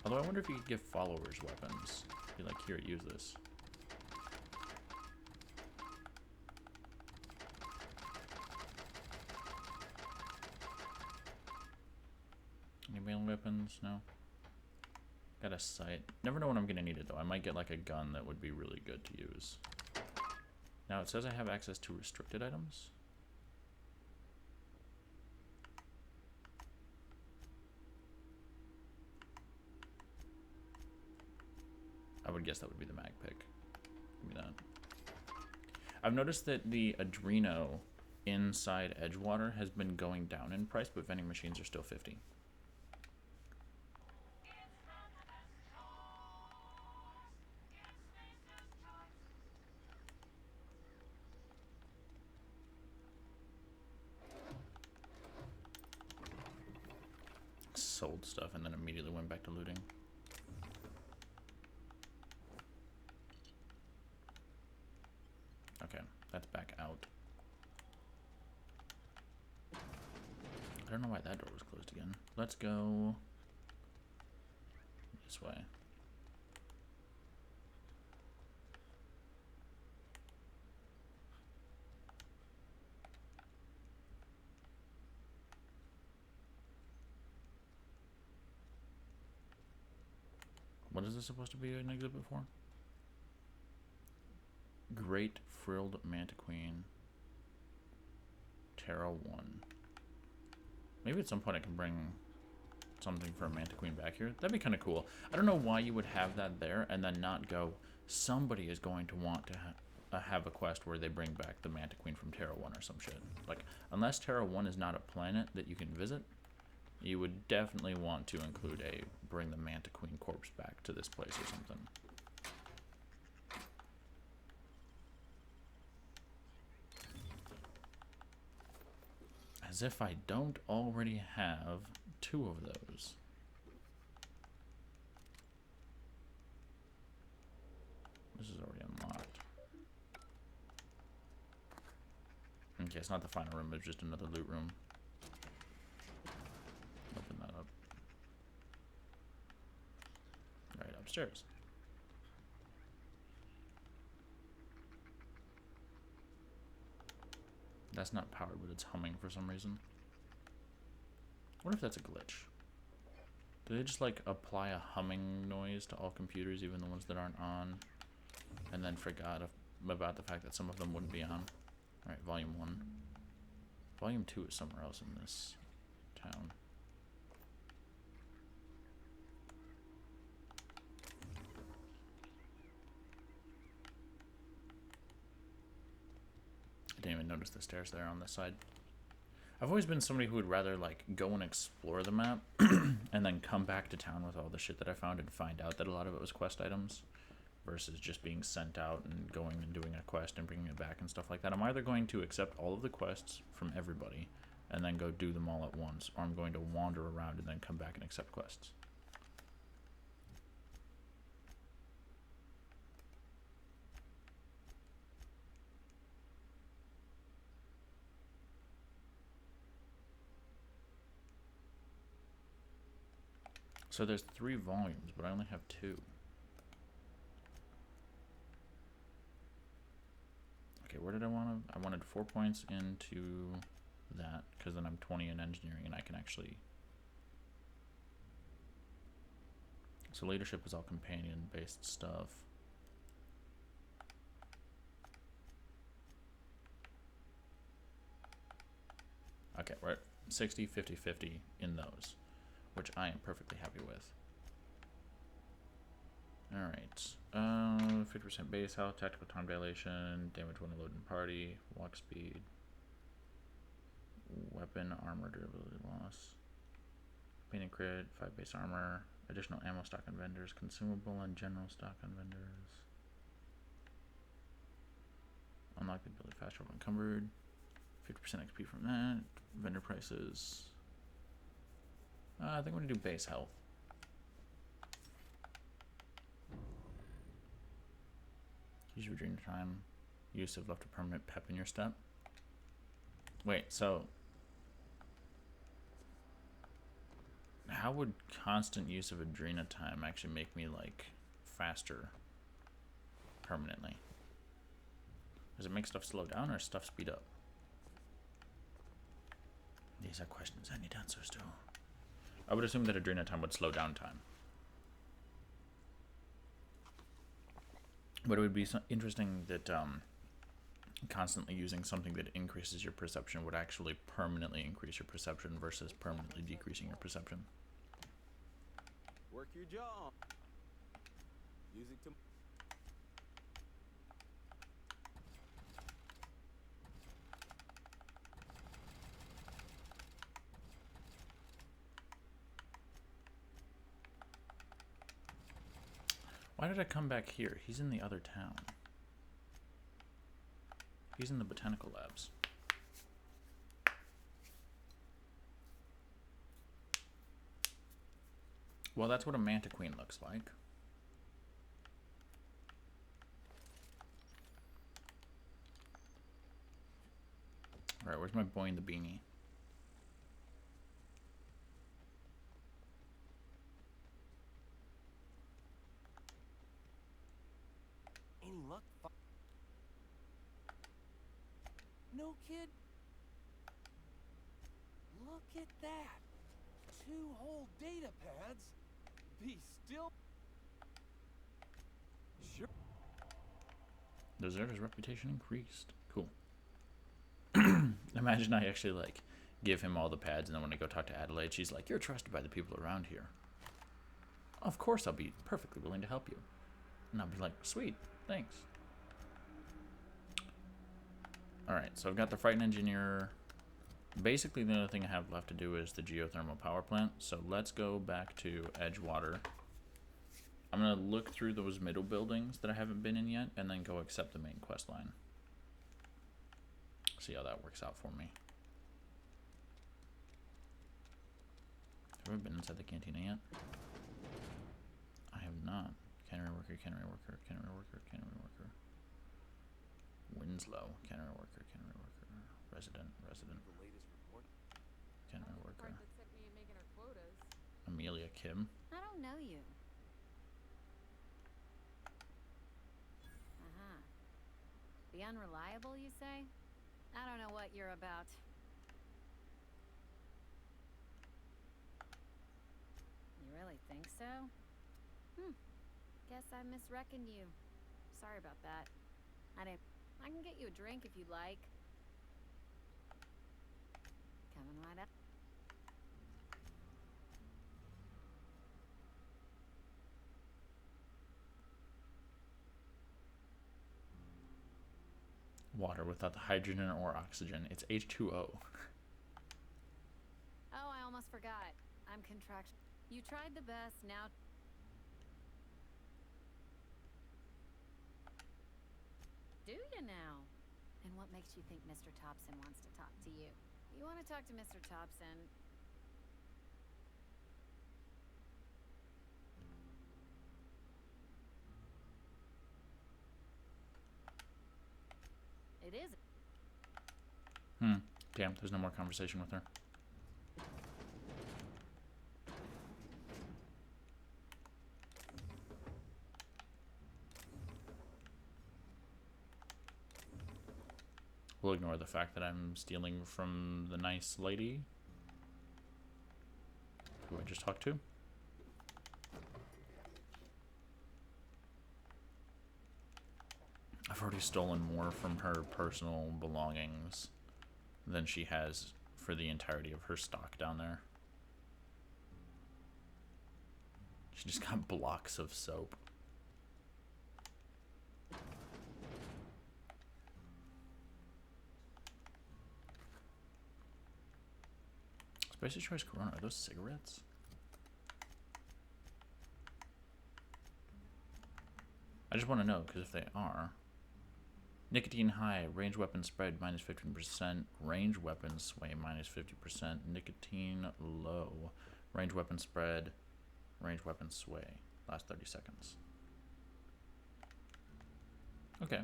Although I wonder if you could give followers weapons. Be like, here, use this. Any melee weapons? No. Got a sight. Never know when I'm going to need it, though. I might get like a gun that would be really good to use. Now, it says I have access to restricted items. I would guess that would be the mag pick. Give me that. I've noticed that the Adreno inside Edgewater has been going down in price, but vending machines are still 50. Sold stuff and then immediately went back to looting. Okay, that's back out. I don't know why that door was closed again. Let's go this way. What is this supposed to be an exhibit for? Great Frilled Mantiqueen. Terra 1. Maybe at some point I can bring something for a Mantiqueen back here. That'd be kind of cool. I don't know why you would have that there and then not go, somebody is going to want to have a quest where they bring back the Mantiqueen from Terra 1 or some shit. Like, unless Terra 1 is not a planet that you can visit, you would definitely want to include a bring the Mantiqueen corpse back to this place or something. As if I don't already have 2 of those. This is already unlocked. Okay, it's not the final room, it's just another loot room. Open that up. Right upstairs. That's not powered, but it's humming for some reason. I wonder if that's a glitch. Do they just like apply a humming noise to all computers, even the ones that aren't on, and then forgot about the fact that some of them wouldn't be on? Alright, volume 1. Volume 2 is somewhere else in this town. I didn't even notice the stairs there on this side. I've always been somebody who would rather like go and explore the map and then come back to town with all the shit that I found and find out that a lot of it was quest items versus just being sent out and going and doing a quest and bringing it back and stuff like that. I'm either going to accept all of the quests from everybody and then go do them all at once, or I'm going to wander around and then come back and accept quests. So there's 3 volumes, but I only have 2. Okay, where did I want to? I wanted 4 points into that, because then I'm 20 in engineering and I can actually... So leadership is all companion-based stuff. Okay, we're at 60, 50, 50 in those, which I am perfectly happy with. Alright, 50% base health, tactical time dilation, damage when loading party, walk speed. weapon armor durability loss. Painted crit, 5 base armor, additional ammo stock on vendors, consumable and general stock on vendors. Unlock the ability fast travel encumbered. 50% XP from that. Vendor prices. I think I'm gonna do base health. Use your dream time. Use of left a permanent pep in your step. Wait, so how would constant use of Adrena time actually make me like faster permanently? Does it make stuff slow down or stuff speed up? These are questions I need answers to. I would assume that Adrena time would slow down time. But it would be so interesting that constantly using something that increases your perception would actually permanently increase your perception versus permanently decreasing your perception. Work your jaw. Music to. Why did I come back here? He's in the other town. He's in the botanical labs. Well, that's what a Mantiqueen looks like. Alright, where's my boy in the beanie? Any luck? No, kid? Look at that. 2 whole data pads. Be still. Sure. Deserter's reputation increased. Cool. Imagine I actually like give him all the pads, and then when I go talk to Adelaide, she's like, "You're trusted by the people around here. Of course I'll be perfectly willing to help you." And I'll be like, "Sweet, thanks." Alright, so I've got the Frightened Engineer. Basically, the only thing I have left to do is the geothermal power plant. So let's go back to Edgewater. I'm going to look through those middle buildings that I haven't been in yet, and then go accept the main quest line. See how that works out for me. Have I been inside the cantina yet? I have not. Cannery worker, cannery worker, cannery worker, cannery worker. Winslow, cannery worker, cannery worker. Resident, resident. The latest report. Cannery worker. That said we ain't making our quotas. Amelia Kim. I don't know you. Uh-huh. The unreliable, you say? I don't know what you're about. You really think so? Guess I misreckoned you. Sorry about that. I can get you a drink if you'd like. Coming right up. Water without the hydrogen or oxygen. It's H2O. Oh, I almost forgot. I'm contraction. You tried the best, now... Do you now? And what makes you think Mr. Thompson wants to talk to you? You want to talk to Mr. Thompson? It is. Damn, there's no more conversation with her. We'll ignore the fact that I'm stealing from the nice lady who I just talked to. I've already stolen more from her personal belongings than she has for the entirety of her stock down there. She just got blocks of soap. Spicy Choice Corona, are those cigarettes? I just want to know, because if they are... Nicotine high, range weapon spread minus 15%, range weapon sway minus 50%, nicotine low, range weapon spread, range weapon sway, last 30 seconds. Okay.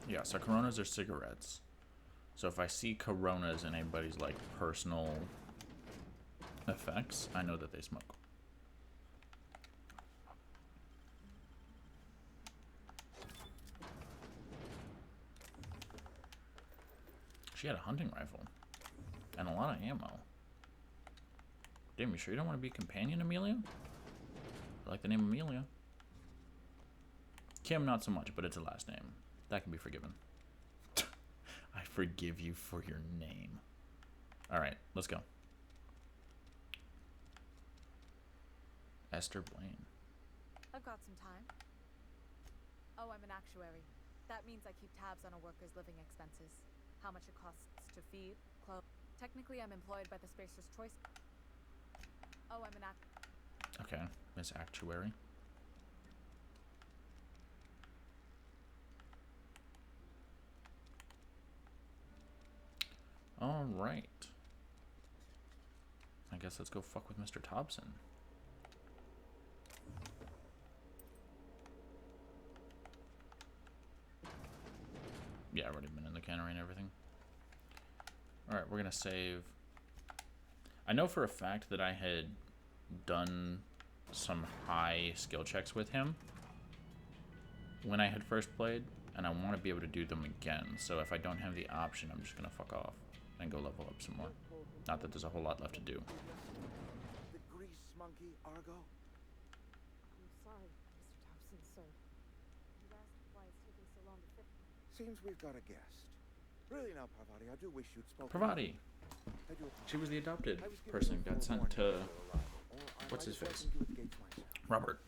Yeah, so Coronas are cigarettes. So if I see Coronas in anybody's like personal effects, I know that they smoke. She had a hunting rifle and a lot of ammo. Damn, you sure you don't want to be companion, Amelia? I like the name Amelia. Kim, not so much, but it's a last name. That can be forgiven. I forgive you for your name. Alright, let's go. Esther Blaine. I've got some time. Oh, I'm an actuary. That means I keep tabs on a worker's living expenses. How much it costs to feed, clothe. Technically, I'm employed by the Spacer's Choice. Oh, I'm an Okay, Miss Actuary. Alright. I guess let's go fuck with Mr. Thompson. Yeah, I've already been in the cannery and everything. Alright, we're gonna save. I know for a fact that I had done some high skill checks with him when I had first played, and I want to be able to do them again. So if I don't have the option, I'm just gonna fuck off and go level up some more. Not that there's a whole lot left to do. The grease monkey, Argo? I'm sorry, Mr. Thompson, sir. You asked why it's taking so long to fit. Seems we've got a guest. Really now, Parvati, I do wish you'd spoken. Pravati. I do. She was the adopted I was given person. no Got sent forewarning to of your arrival, or I what's might his have face? welcomed you at the gates myself. Robert.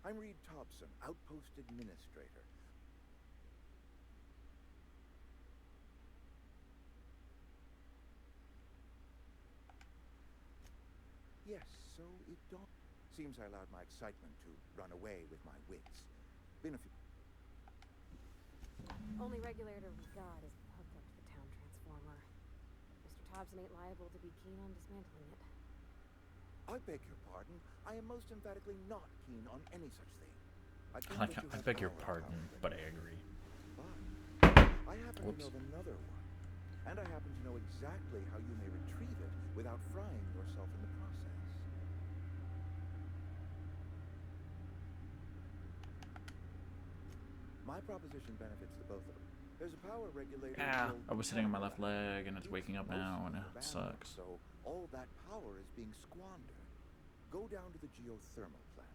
I'm Reed Thompson, Outpost Administrator. Yes, so it don't. Seems I allowed my excitement to run away with my wits. Been a few. Only regulator we got is hooked up to the town transformer. Mr. Thompson ain't liable to be keen on dismantling it. I beg your pardon. I am most emphatically not keen on any such thing. I beg your pardon, but I agree. But I happen Whoops. to know of another one. And I happen to know exactly how you may retrieve it without frying yourself in the process. My proposition benefits the both of them. There's a power regulator. Ah, built I was sitting on my left Canada. leg and it's waking up Most now and it abandoned, sucks. So all that power is being squandered. Go down to the geothermal plant.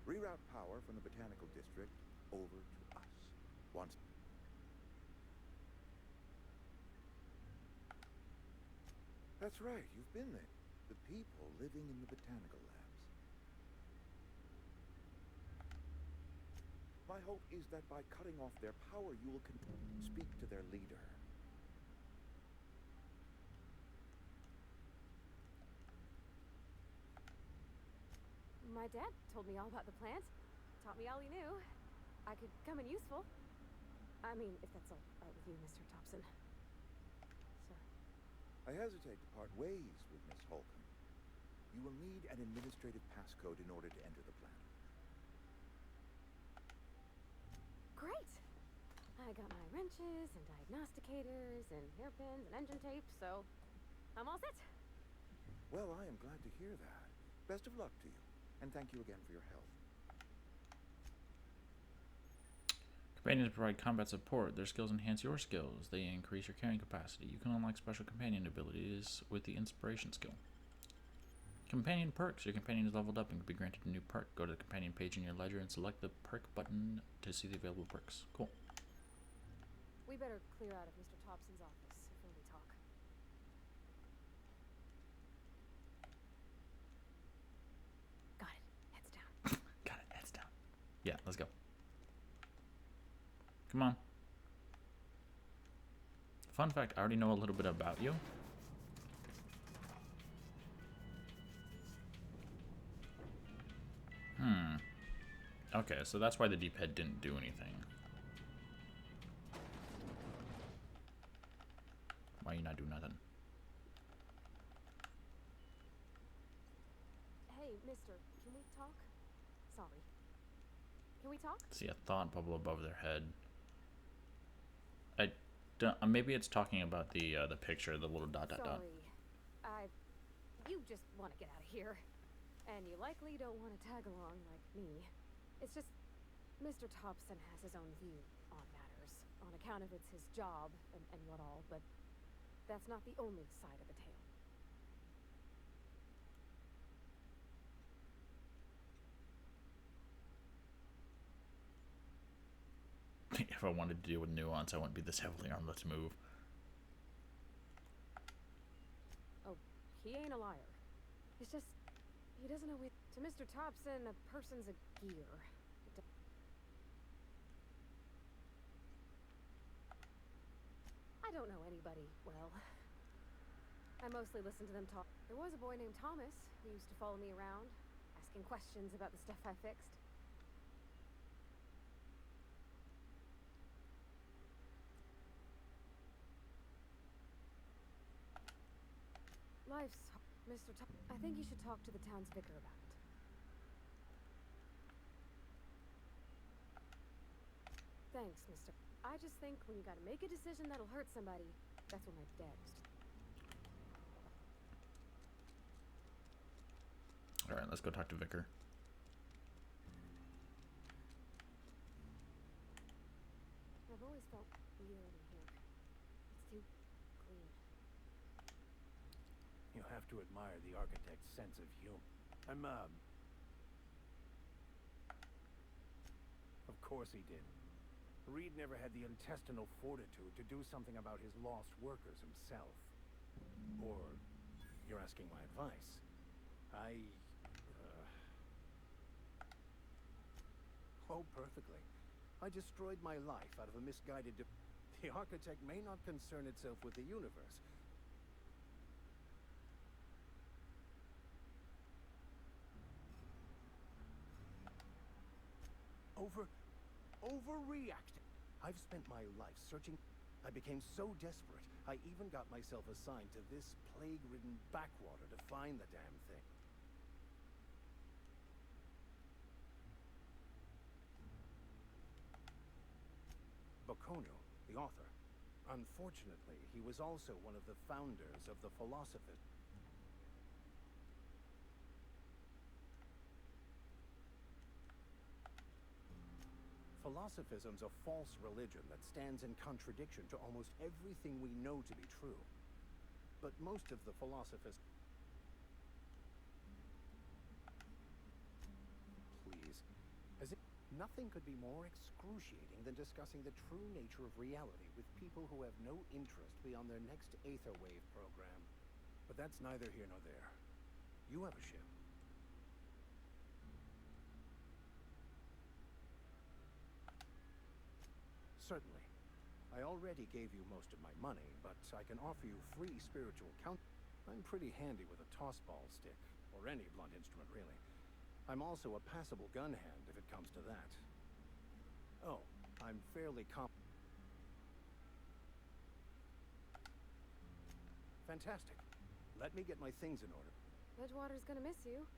Reroute power from the botanical district over to us. Once. That's right, you've been there. The people living in the botanical labs. My hope is that by cutting off their power, you will speak to their leader. My dad told me all about the plant. Taught me all he knew. I could come in useful. I mean, if that's all right with you, Mr. Thompson. Sir. I hesitate to part ways with Miss Holcomb. You will need an administrative passcode in order to enter the plant. Great! I got my wrenches and diagnosticators and hairpins and engine tape, so I'm all set. Well, I am glad to hear that. Best of luck to you, and thank you again for your help. Companions provide combat support. Their skills enhance your skills. They increase your carrying capacity. You can unlock special companion abilities with the inspiration skill. Companion perks. Your companion is leveled up and can be granted a new perk. Go to the companion page in your ledger and select the perk button to see the available perks. Cool. We better clear out of Mr. Thompson's office before we talk. Got it. Heads down. Got it. Heads down. Yeah, let's go. Come on. Fun fact, I already know a little bit about you. Okay, so that's why the D-pad didn't do anything. Why you not do nothing? Hey, mister, can we talk? Sorry. Can we talk? See a thought bubble above their head. I don't, maybe it's talking about the picture, the little dot dot dot. Sorry. You just want to get out of here. And you likely don't want to tag along like me. It's just, Mr. Thompson has his own view on matters, on account of it's his job and what all, but that's not the only side of the tale. If I wanted to deal with nuance, I wouldn't be this heavily on let's move. Oh, he ain't a liar. It's just, he doesn't know it. To Mr. Thompson, a person's a gear. I don't know anybody well. I mostly listen to them talk. There was a boy named Thomas who used to follow me around, asking questions about the stuff I fixed. Life's hard. Mr. I think you should talk to the town's vicar about it. Thanks, mister. I just think when you gotta make a decision that'll hurt somebody, that's what my dad used to do. Alright, let's go talk to Vicar. I've always felt weird in here. It's too clean. You have to admire the architect's sense of humor. Of course he did. Reed never had the intestinal fortitude to do something about his lost workers himself. Or, you're asking my advice. Oh, perfectly. I destroyed my life out of a misguided The architect may not concern itself with the universe. Overreacting. I've spent my life searching. I became so desperate, I even got myself assigned to this plague-ridden backwater to find the damn thing. Bocconu, the author. Unfortunately, he was also one of the founders of the Philosophy. Philosophism's a false religion that stands in contradiction to almost everything we know to be true. But most of the philosophers... Please. As if nothing could be more excruciating than discussing the true nature of reality with people who have no interest beyond their next Aether Wave program. But that's neither here nor there. You have a ship. Certainly. I already gave you most of my money, but I can offer you free spiritual counsel. I'm pretty handy with a tossball stick, or any blunt instrument, really. I'm also a passable gun hand, if it comes to that. Oh, I'm fairly Fantastic. Let me get my things in order. Edgewater's gonna miss you.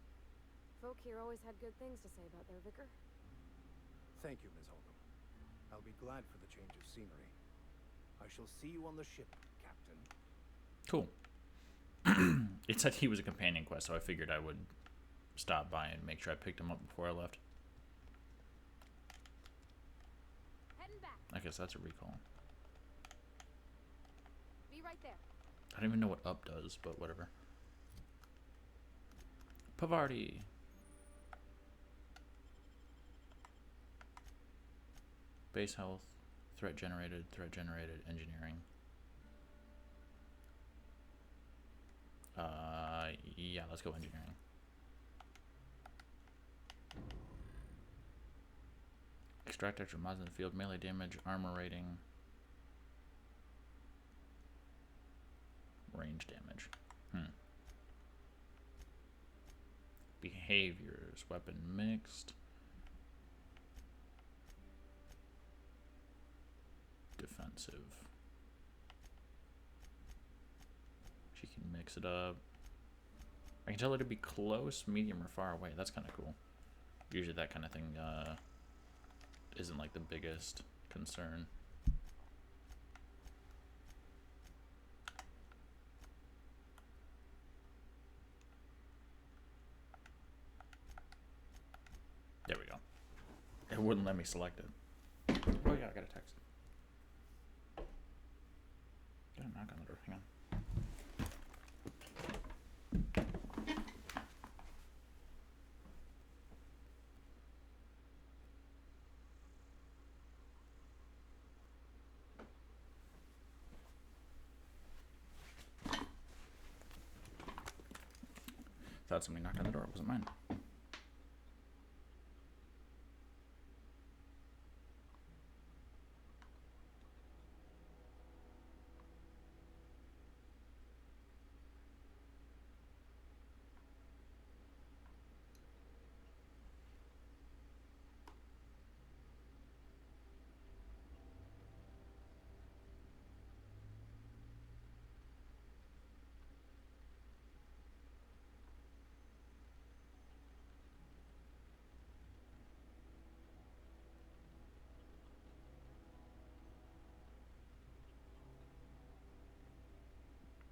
Folk here always had good things to say about their vicar. Thank you, Ms. Holcomb. I'll be glad for the change of scenery. I shall see you on the ship, Captain. Cool. It said he was a companion quest, so I figured I would stop by and make sure I picked him up before I left. Heading back. I guess that's a recall. Be right there. I don't even know what up does, but whatever. Pavarti. Base health, threat generated, engineering. Yeah, let's go engineering. extract extra mods in the field. Melee damage, armor rating, range damage. Behaviors, weapon mixed, defensive. She can mix it up. I can tell her to be close, medium, or far away. That's kind of cool. Usually that kind of thing isn't like the biggest concern. There we go. It wouldn't let me select it. Oh yeah, I got a text. Got a knock on the door. Hang on. Thought somebody knocked on the door. It wasn't mine.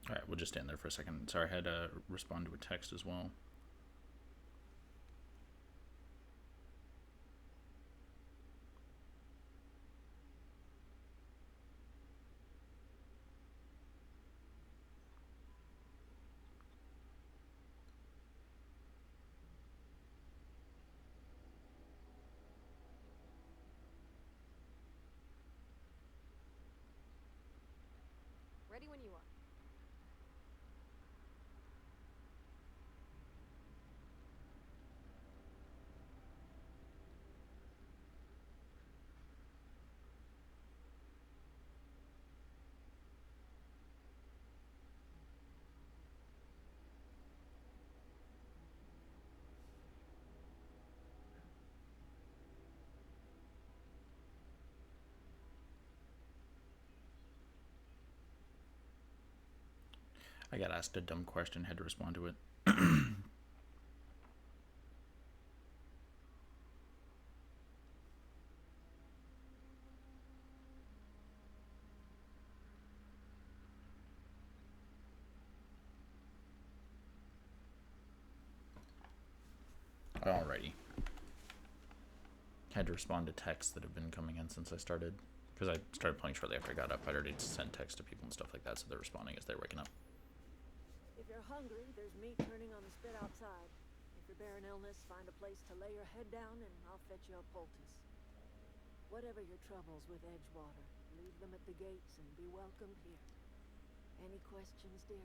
All right, we'll just stand there for a second. Sorry, I had to respond to a text as well. Ready when you are. I got asked a dumb question, had to respond to it. Alrighty. Had to respond to texts that have been coming in since I started. Because I started playing shortly after I got up. I'd already sent texts to people and stuff like that, so they're responding as they're waking up. If you're hungry, there's meat turning on the spit outside. If you're bearing illness, find a place to lay your head down and I'll fetch you a poultice. Whatever your troubles with Edgewater, leave them at the gates and be welcomed here. Any questions, dear?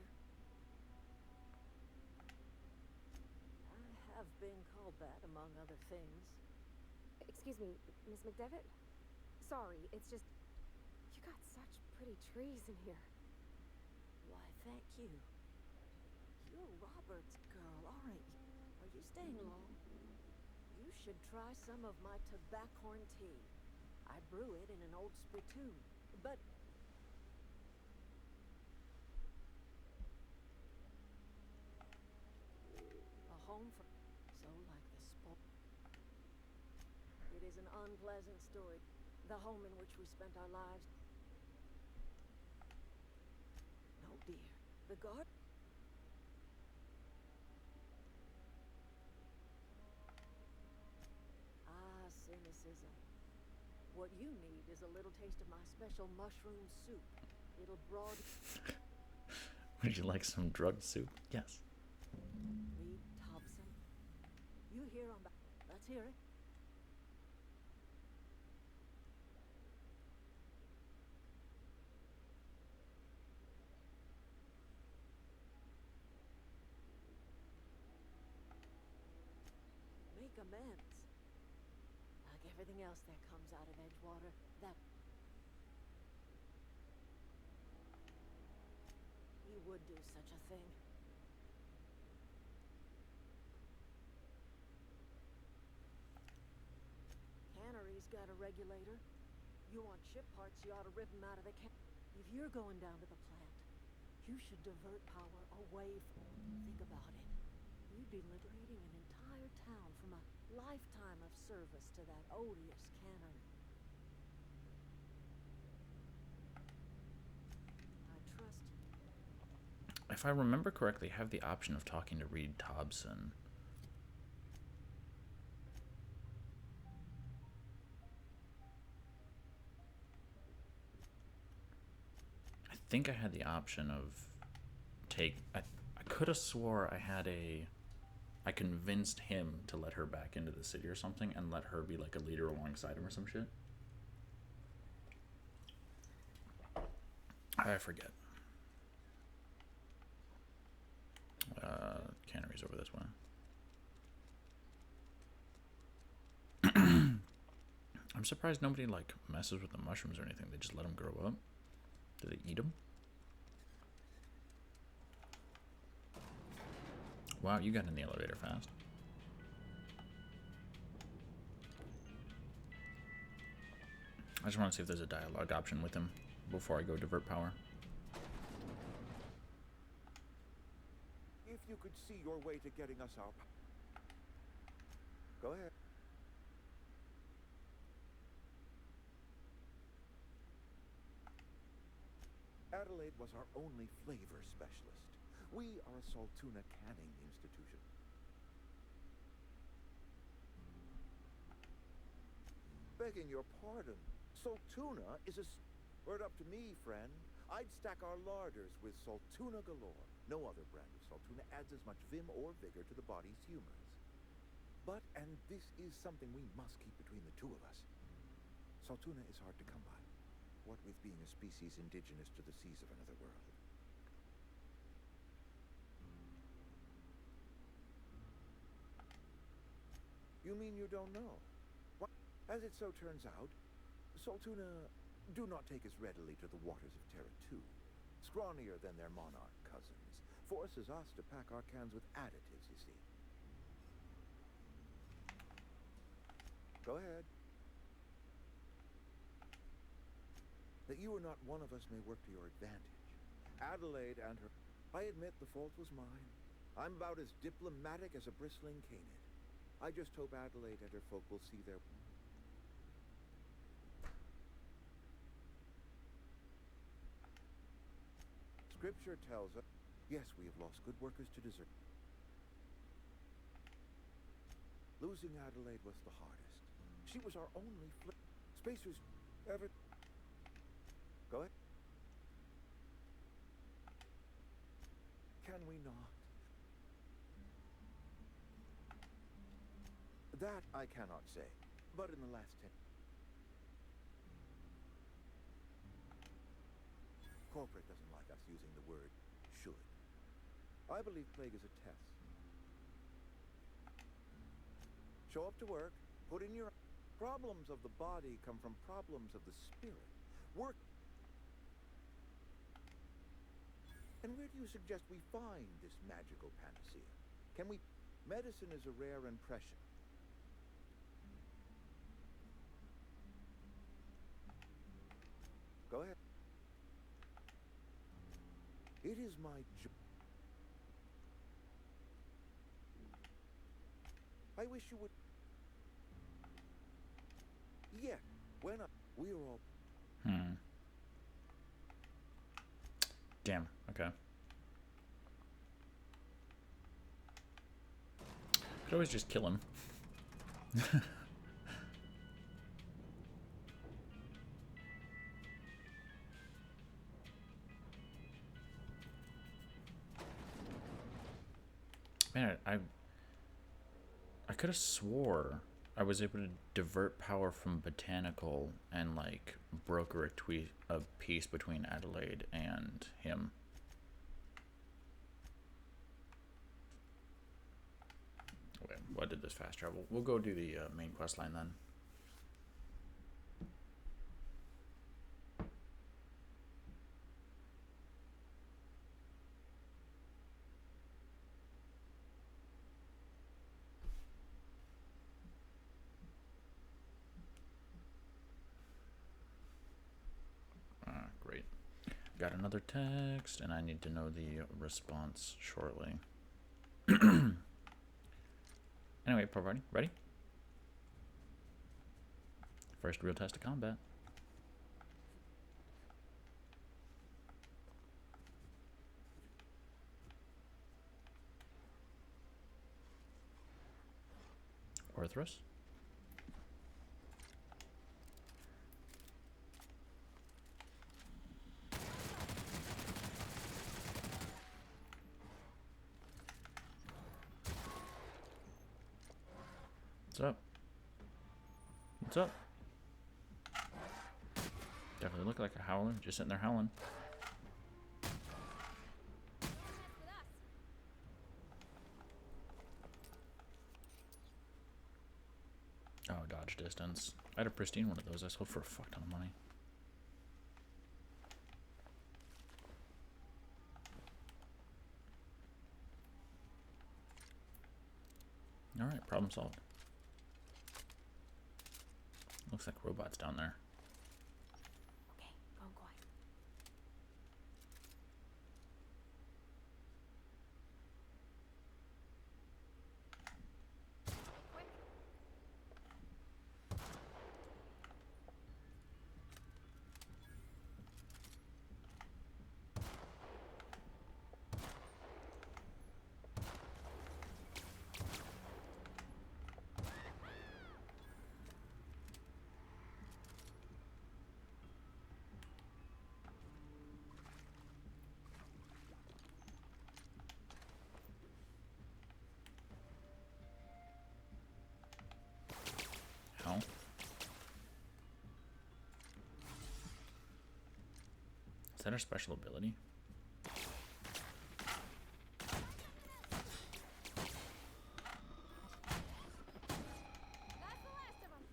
I have been called that, among other things. Excuse me, Miss McDevitt? Sorry, it's just... You got such pretty trees in here. Why, thank you. You're Robert's girl, aren't you? Are you staying long? You should try some of my tobaccorn tea. I brew it in an old spittoon, but... A home for... So like the sport. It is an unpleasant story. The home in which we spent our lives. No, dear. The guard... Ah, cynicism. What you need is a little taste of my special mushroom soup. It'll broad... Would you like some drug soup? Yes. Reed Thompson. You hear on back. Let's hear it. Make amends. Like everything else that comes out of Edgewater, that... He would do such a thing. Cannery's got a regulator. You want ship parts, you ought to rip them out of the can. If you're going down to the plant, you should divert power away from... Think about it. You'd be liberating an entire town from a lifetime of service to that odious cannery. I trust you. If I remember correctly, I have the option of talking to Reed Thompson. I think I had the option of I could have swore I convinced him to let her back into the city or something and let her be like a leader alongside him or some shit. I forget. Cannery's over this way. I'm surprised nobody like messes with the mushrooms or anything. They just let them grow up. Do they eat them? Wow, you got in the elevator fast. I just want to see if there's a dialogue option with him before I go divert power. If you could see your way to getting us our... Go ahead. Adelaide was our only flavor specialist. We are a Saltuna canning institution. Begging your pardon, Saltuna is a... Word up to me, friend. I'd stack our larders with Saltuna galore. No other brand of Saltuna adds as much vim or vigor to the body's humors. But, and this is something we must keep between the two of us, Saltuna is hard to come by. What with being a species indigenous to the seas of another world. You mean you don't know? What? As it so turns out, Saltuna do not take as readily to the waters of Terra 2. Scrawnier than their monarch cousins. Forces us to pack our cans with additives, you see. Go ahead. That you are not one of us may work to your advantage. Adelaide and her... I admit the fault was mine. I'm about as diplomatic as a bristling canid. I just hope Adelaide and her folk will see their... Scripture tells us, yes, we have lost good workers to desert. Losing Adelaide was the hardest. She was our only Spacers ever... Go ahead. Can we not? That I cannot say, but in the last 10... Corporate doesn't like us using the word should. I believe plague is a test. Show up to work, put in your... Problems of the body come from problems of the spirit. Work... And where do you suggest we find this magical panacea? Can we... Medicine is a rare impression. Go ahead. It is my job. I wish you would... Yeah, when we're all... Damn, okay. Could always just kill him. Man, I could have swore I was able to divert power from Botanical and like broker a peace between Adelaide and him. Okay, what did this fast travel? We'll go do the main quest line then. Got another text, and I need to know the response shortly. Anyway, party, ready? First real test of combat. Orthrus. What's up? What's up? Definitely look like a howler, just sitting there howling. Oh, dodge distance. I had a pristine one of those. I sold for a fuck ton of money. Alright, problem solved. Looks like robots down there. Okay, going quiet. How? Is that our special ability? That's the last of them.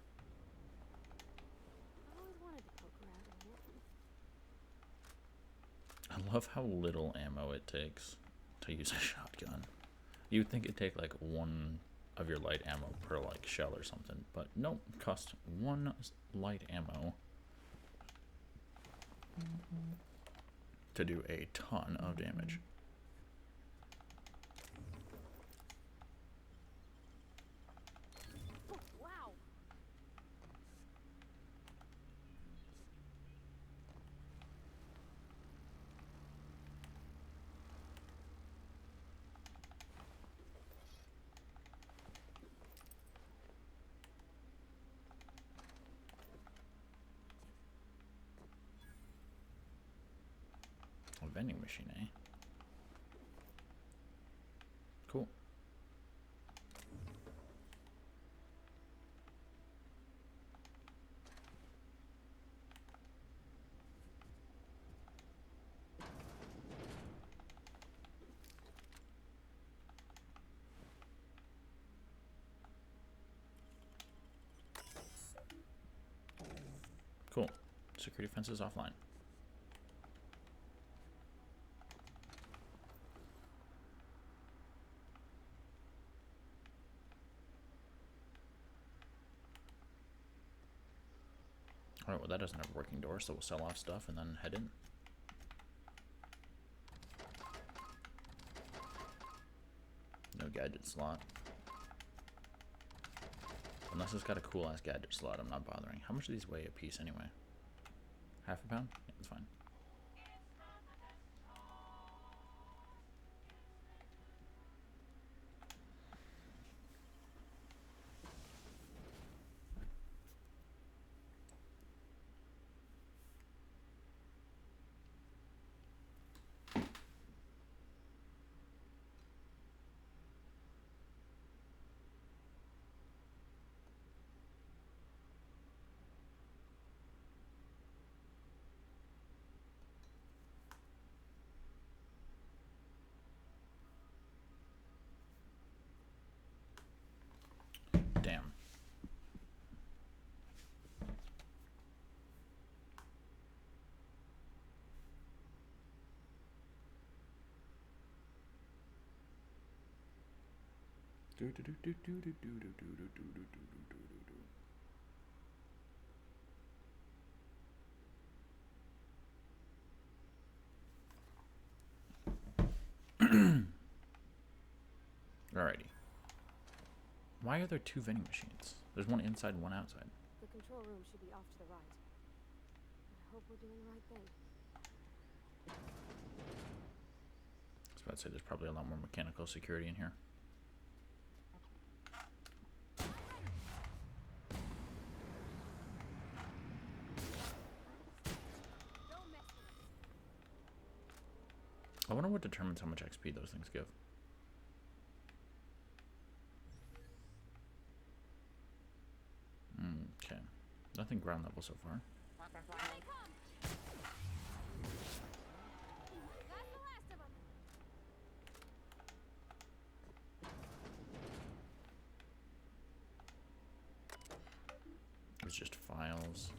I always wanted to poke around in it. I love how little ammo it takes to use a shotgun. You'd think it'd take like one of your light ammo per like shell or something, but nope, it costs one light ammo to do a ton of damage. Oh, wow. A vending machine, eh? Cool. Cool. Security fences offline. Alright, well that doesn't have a working door, so we'll sell off stuff and then head in. No gadget slot. Unless it's got a cool ass gadget slot, I'm not bothering. How much do these weigh a piece anyway? Half a pound? Yeah, that's fine. Damn. Why are there two vending machines? There's one inside and one outside. The control room should be off to the right. I hope we're doing the right thing. I was about to say there's probably a lot more mechanical security in here. I wonder what determines how much XP those things give. Okay. Nothing ground level so far. It's just files.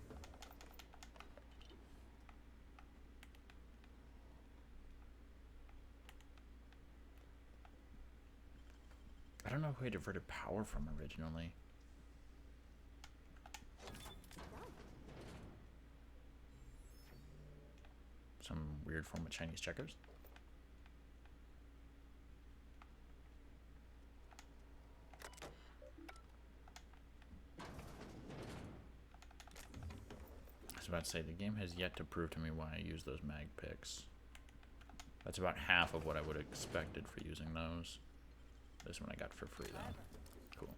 I don't know who I diverted power from originally. Some weird form of Chinese checkers. I was about to say, the game has yet to prove to me why I use those mag picks. That's about half of what I would have expected for using those. This one I got for free though. Cool.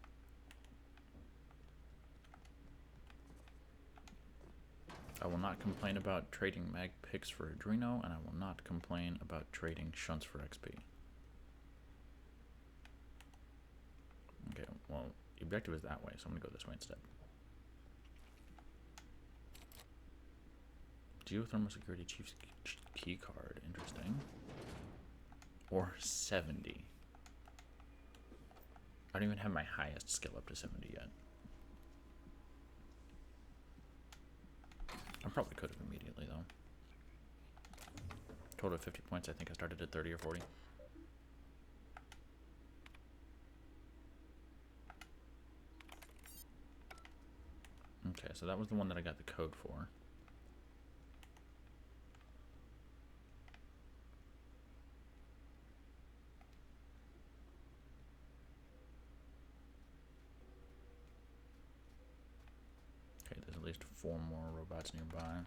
I will not complain about trading mag picks for Adreno, and I will not complain about trading shunts for XP. Okay, well, the objective is that way, so I'm gonna go this way instead. Geothermal security chief's key card, interesting. Or 70. I don't even have my highest skill up to 70 yet. I probably could have immediately though. Total of 50 points, I think I started at 30 or 40. Okay, so that was the one that I got the code for. Okay, there's at least 4 more robots nearby.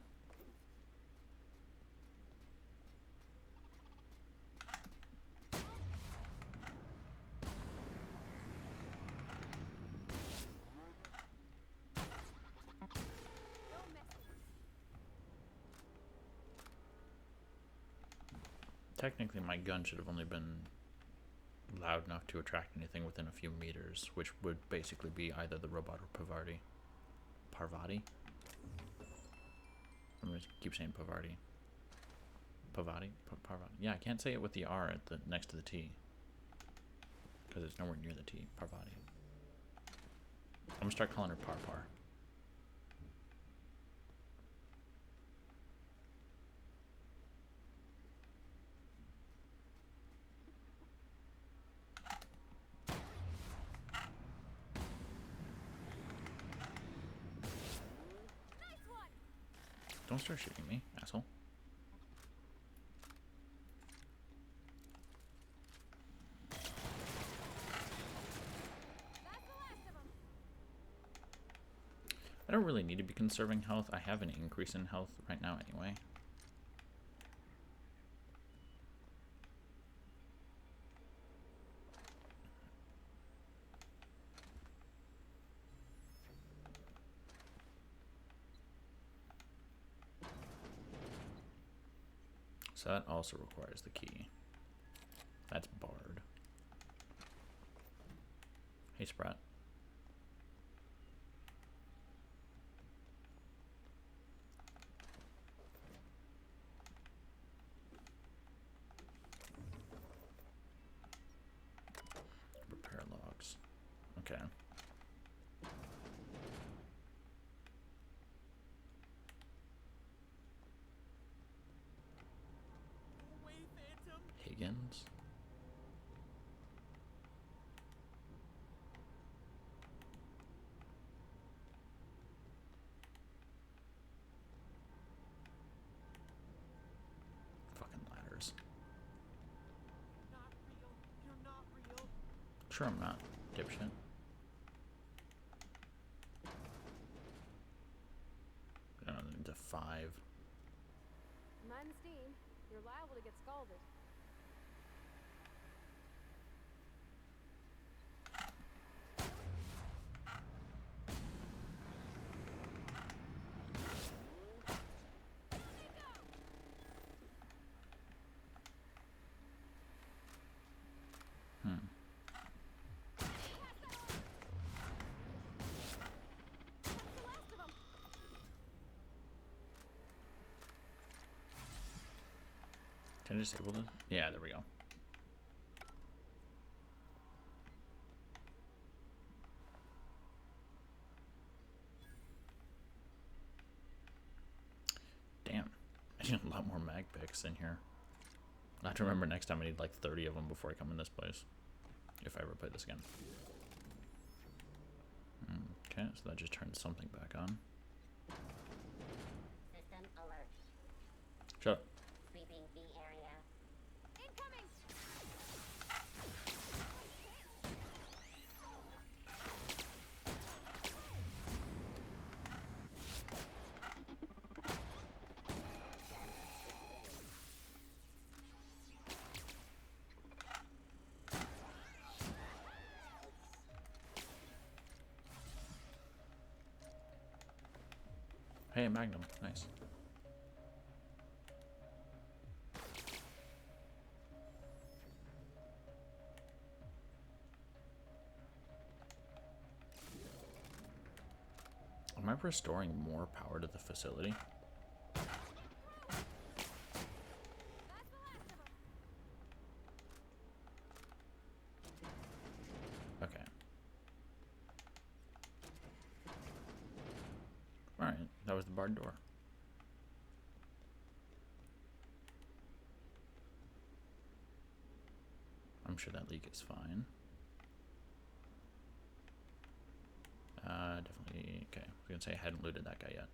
Technically, my gun should have only been loud enough to attract anything within a few meters, which would basically be either the robot or Parvati. Parvati? I'm gonna keep saying Parvati. Parvati? Parvati. Yeah, I can't say it with the R at the next to the T, because it's nowhere near the T. Parvati. I'm gonna start calling her Parpar. Don't start shooting me, asshole. I don't really need to be conserving health. I have an increase in health right now anyway. So that also requires the key. That's barred. Hey, Sprat. Repair logs. Okay. Higgins. Fucking ladders. Not real. You're not real. Sure I'm not, dipshit. called it. Can I disable this? Yeah, there we go. Damn. I need a lot more mag picks in here. I have to remember next time I need like 30 of them before I come in this place. If I ever play this again. Okay, so that just turned something back on. System alert. Shut up. Sweeping the area. Incoming! Hey, Magnum. Nice. Am I restoring more power to the facility? Okay. Alright, that was the barred door. I'm sure that leak is fine. Definitely, okay. I was gonna say I hadn't looted that guy yet.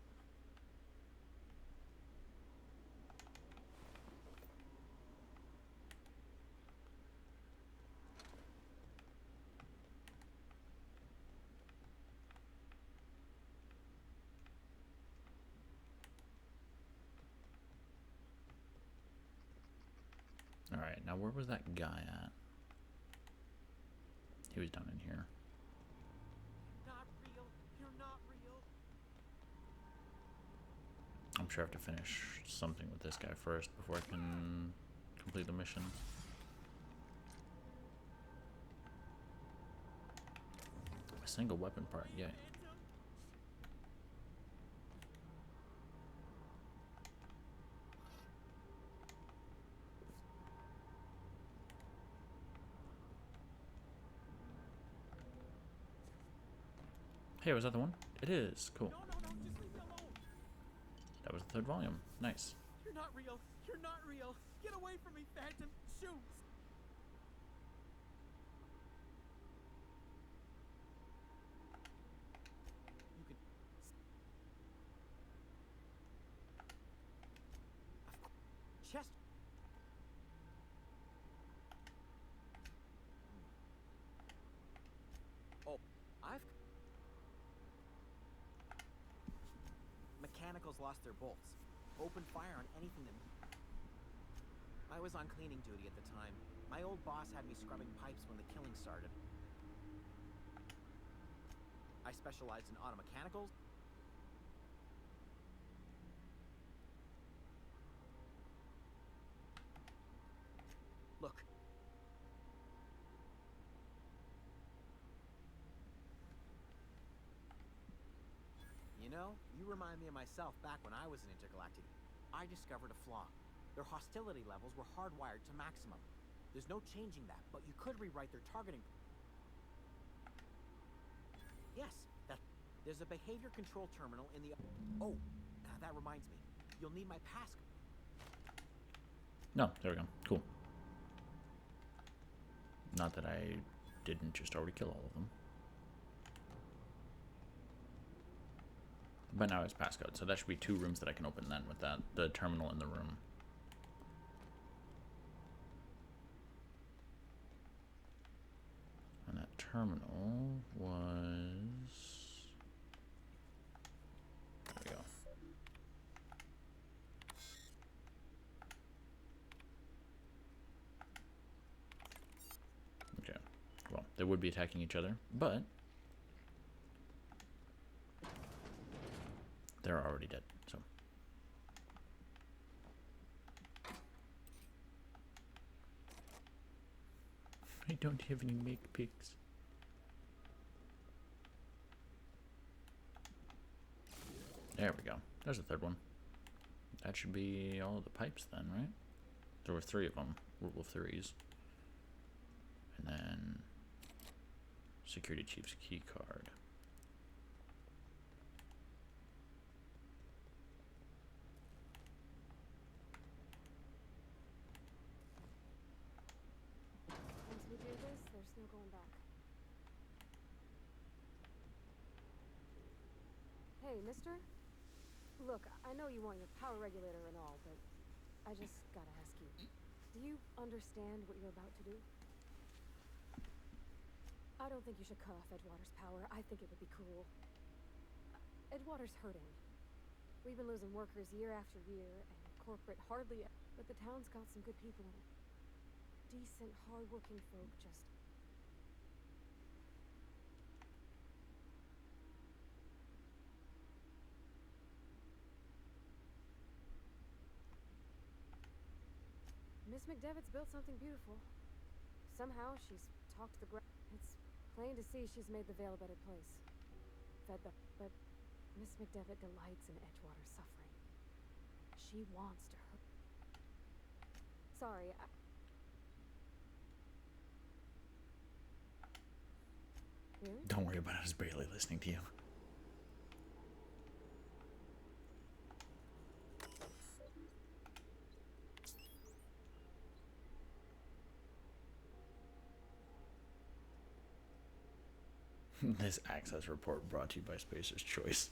Alright, now where was that guy at? He was down in here. Not real. You're not real. I'm sure I have to finish something with this guy first before I can complete the mission. A single weapon part, yay. Hey, was that the one? It is. Cool. No, just leave me alone. That was the third volume. Nice. You're not real. You're not real. Get away from me, Phantom. Shoot. You can. Chest. Oh, I've. Mechanicals lost their bolts. Opened fire on anything that... I was on cleaning duty at the time. My old boss had me scrubbing pipes when the killing started. I specialized in auto mechanicals. Look. You know, you remind me of myself back when I was an Intergalactic. I discovered a flaw. Their hostility levels were hardwired to maximum. There's no changing that, but you could rewrite their targeting. Yes, there's a behavior control terminal in the... Oh, that reminds me. You'll need my pass... No, there we go. Cool. Not that I didn't just already kill all of them. But now it's passcode, so that should be 2 rooms that I can open then with that, the terminal in the room. And that terminal was... There we go. they would be attacking each other, but they're already dead, so. I don't have any make pics. There we go. There's a third one. That should be all the pipes then, right? There were 3 of them, rule of 3s. And then security chief's key card. Once we do this, there's no going back. Hey, mister? Look, I know you want your power regulator and all, but I just gotta ask you. Do you understand what you're about to do? I don't think you should cut off Edgewater's power. I think it would be cruel. Edgewater's hurting. We've been losing workers year after year, and corporate hardly... But the town's got some good people in it. Decent, hard-working folk just... Miss McDevitt's built something beautiful. Somehow she's talked the ground. It's plain to see she's made the Vale a better place. Fed the... But Miss McDevitt delights in Edgewater's suffering. She wants to hurt. Sorry, Really? Don't worry about it, I was barely listening to you. This access report brought to you by Spacer's Choice.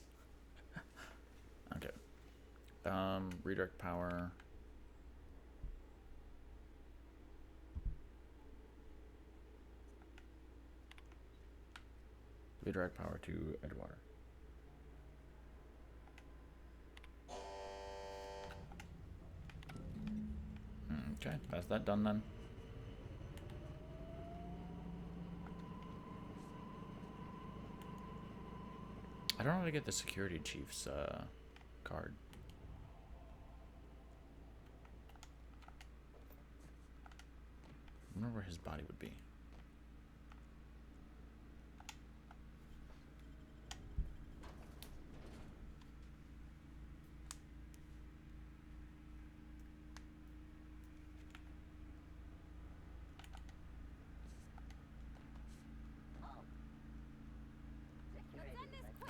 Okay. Redirect power. Redirect power to Edgewater. Okay, that's that done then. I don't know how to get the security chief's card. I wonder where his body would be.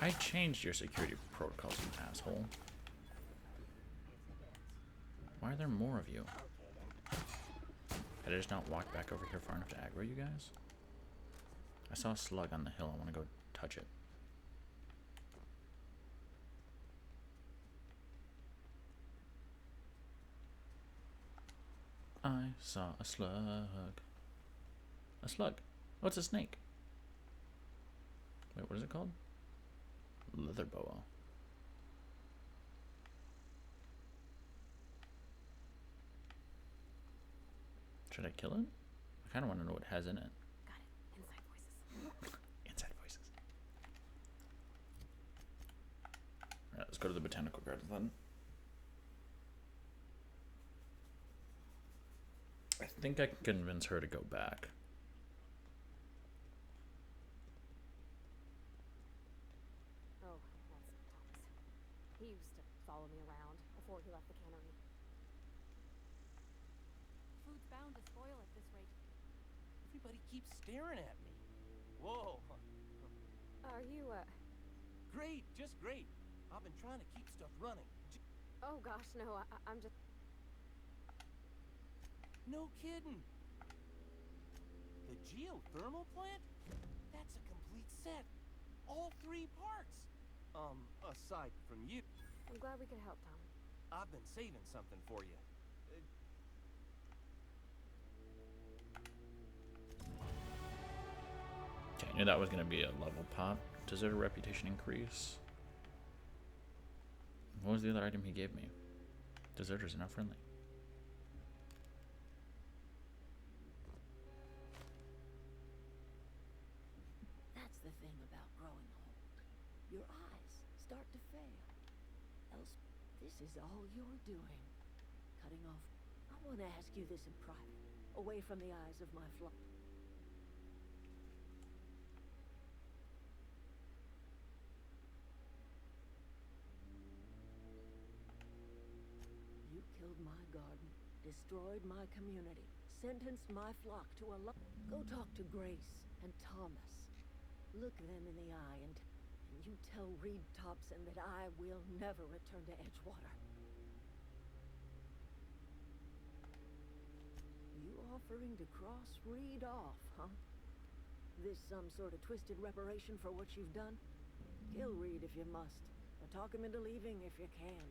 I changed your security protocols, you asshole. Why are there more of you? Had I just not walked back over here far enough to aggro you guys? I saw a slug on the hill. I want to go touch it. I saw a slug. A slug? Oh, it's a snake. Wait, what is it called? Leather boa. Should I kill it? I kind of want to know what it has in it. Got it. Inside voices. Inside voices. Alright, let's go to the botanical garden then. I think I can convince her to go back. Oh, that's Thomas. He used to follow me around before he left the cannery. Food's bound to spoil at this rate. Everybody keeps staring at me. Whoa. Are you, Great, just great. I've been trying to keep stuff running. Oh gosh, no, I'm just... No kidding. The geothermal plant? That's a complete set. All 3 parts. Aside from you. I'm glad we could help, Tom. I've been saving something for you. Okay, I knew that was going to be a level pop. Deserter reputation increase. What was the other item he gave me? Deserters are not friendly. thing about growing old. Your eyes start to fail. Else, this is all you're doing. Cutting off. I want to ask you this in private, away from the eyes of my flock. You killed my garden, destroyed my community, sentenced my flock to a life. Go talk to Grace and Thomas. Look them in the eye and you tell Reed Thompson that I will never return to Edgewater. You offering to cross Reed off, huh? This some sort of twisted reparation for what you've done? Kill Reed if you must, or talk him into leaving if you can.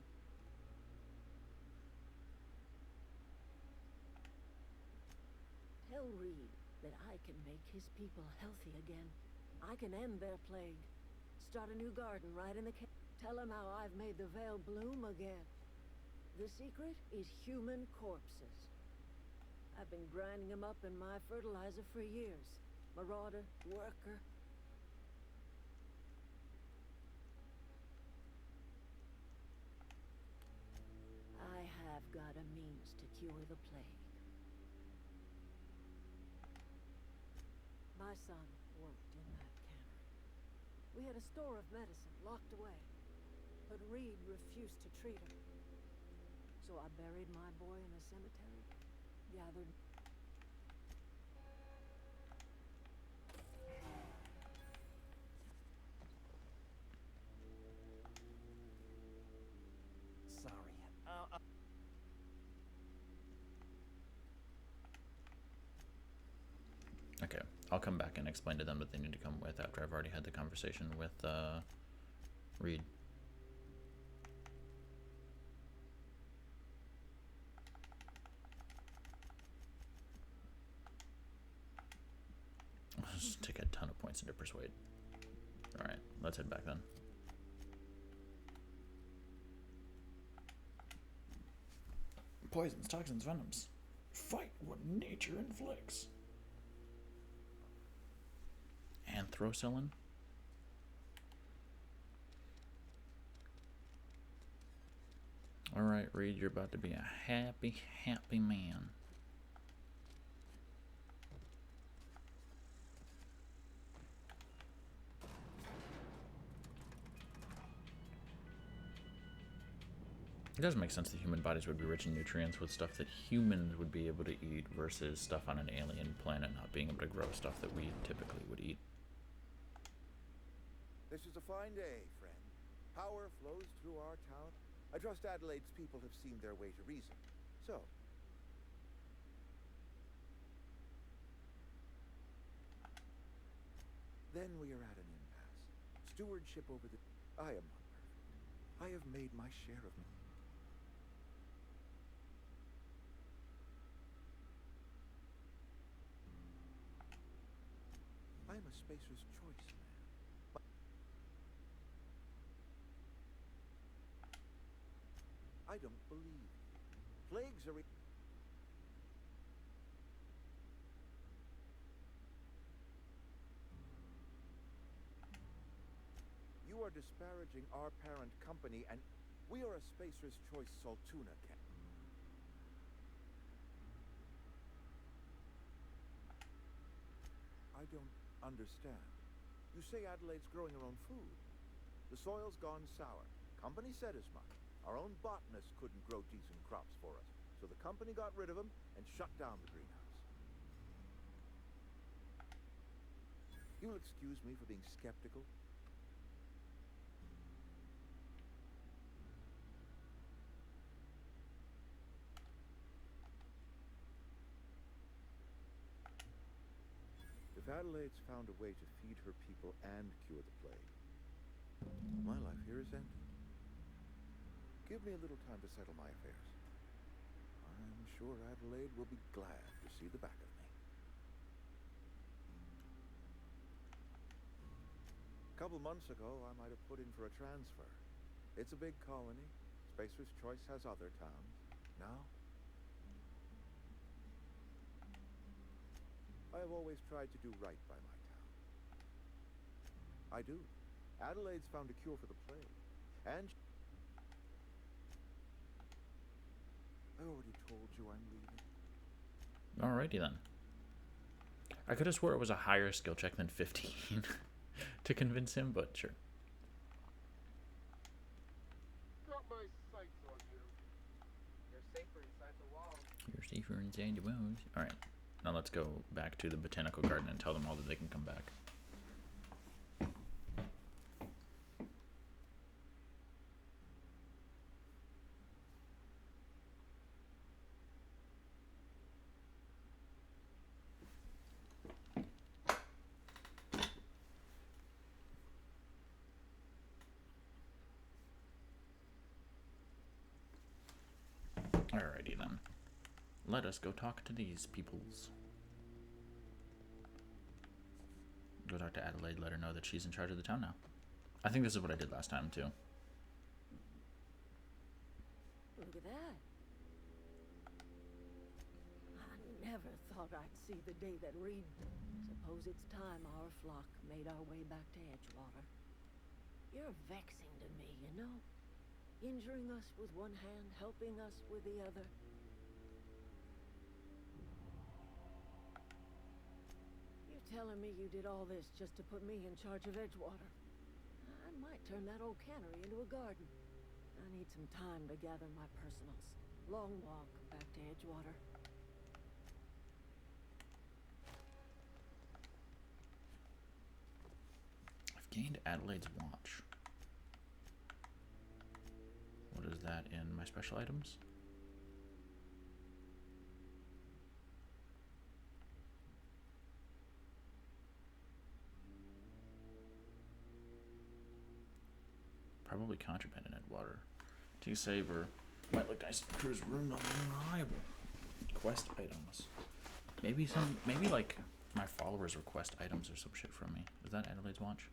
Tell Reed that I can make his people healthy again. I can end their plague. Start a new garden right in the Tell him how I've made the Vale bloom again. The secret is human corpses. I've been grinding them up in my fertilizer for years. Marauder, worker. I have got a means to cure the plague. My son worked in that cannery. We had a store of medicine locked away, but Reed refused to treat her. So I buried my boy in a cemetery, gathered... Sorry. Okay, I'll come back and explain to them that they need to come with after I've already had the conversation with Reed. Let's just take a ton of points into persuade. Alright, let's head back then. Poisons, toxins, venoms. Fight what nature inflicts. Anthrocillin. Alright, Reed, you're about to be a happy, happy man. It does make sense that human bodies would be rich in nutrients with stuff that humans would be able to eat versus stuff on an alien planet not being able to grow stuff that we typically would eat. This is a fine day, friend. Power flows through our town. I trust Adelaide's people have seen their way to reason. So, then we are at an impasse. Stewardship over the... I am not perfect. I have made my share of... I am a Spacer's choice man. I don't believe. Plagues are... You are disparaging our parent company, and we are a Spacer's Choice Saltuna camp. I don't understand. You say Adelaide's growing her own food. The soil's gone sour. Company said as much. Our own botanist couldn't grow decent crops for us, so the company got rid of him and shut down the greenhouse. You'll excuse me for being skeptical. If Adelaide's found a way to feed her people and cure the plague, my life here is ended. Give me a little time to settle my affairs. I'm sure Adelaide will be glad to see the back of me. A couple months ago, I might have put in for a transfer. It's a big colony. Spacer's Choice has other towns. Now, I have always tried to do right by my town. I do. Adelaide's found a cure for the plague. And I already told you I'm leaving. Alrighty then. I could have swore it was a higher skill check than 15 to convince him, but sure. Got my sights on you. You're safer inside the walls. You're safer inside the walls. Alright. Now let's go back to the botanical garden and tell them all that they can come back. Alrighty then. Let us go talk to these peoples. Go talk to Adelaide, let her know that she's in charge of the town now. I think this is what I did last time too. Look at that. I never thought I'd see the day that Reed... Suppose it's time our flock made our way back to Edgewater. You're vexing to me, you know? Injuring us with one hand, helping us with the other. You're telling me you did all this just to put me in charge of Edgewater? I might turn that old cannery into a garden. I need some time to gather my personals. Long walk back to Edgewater. I've gained Adelaide's watch. What is that in my special items? Probably contraband in Edgewater. Tea saver. Might look nice. Cruise room unreliable. Quest items. Maybe like my followers request items or some shit from me. Is that Adelaide's watch?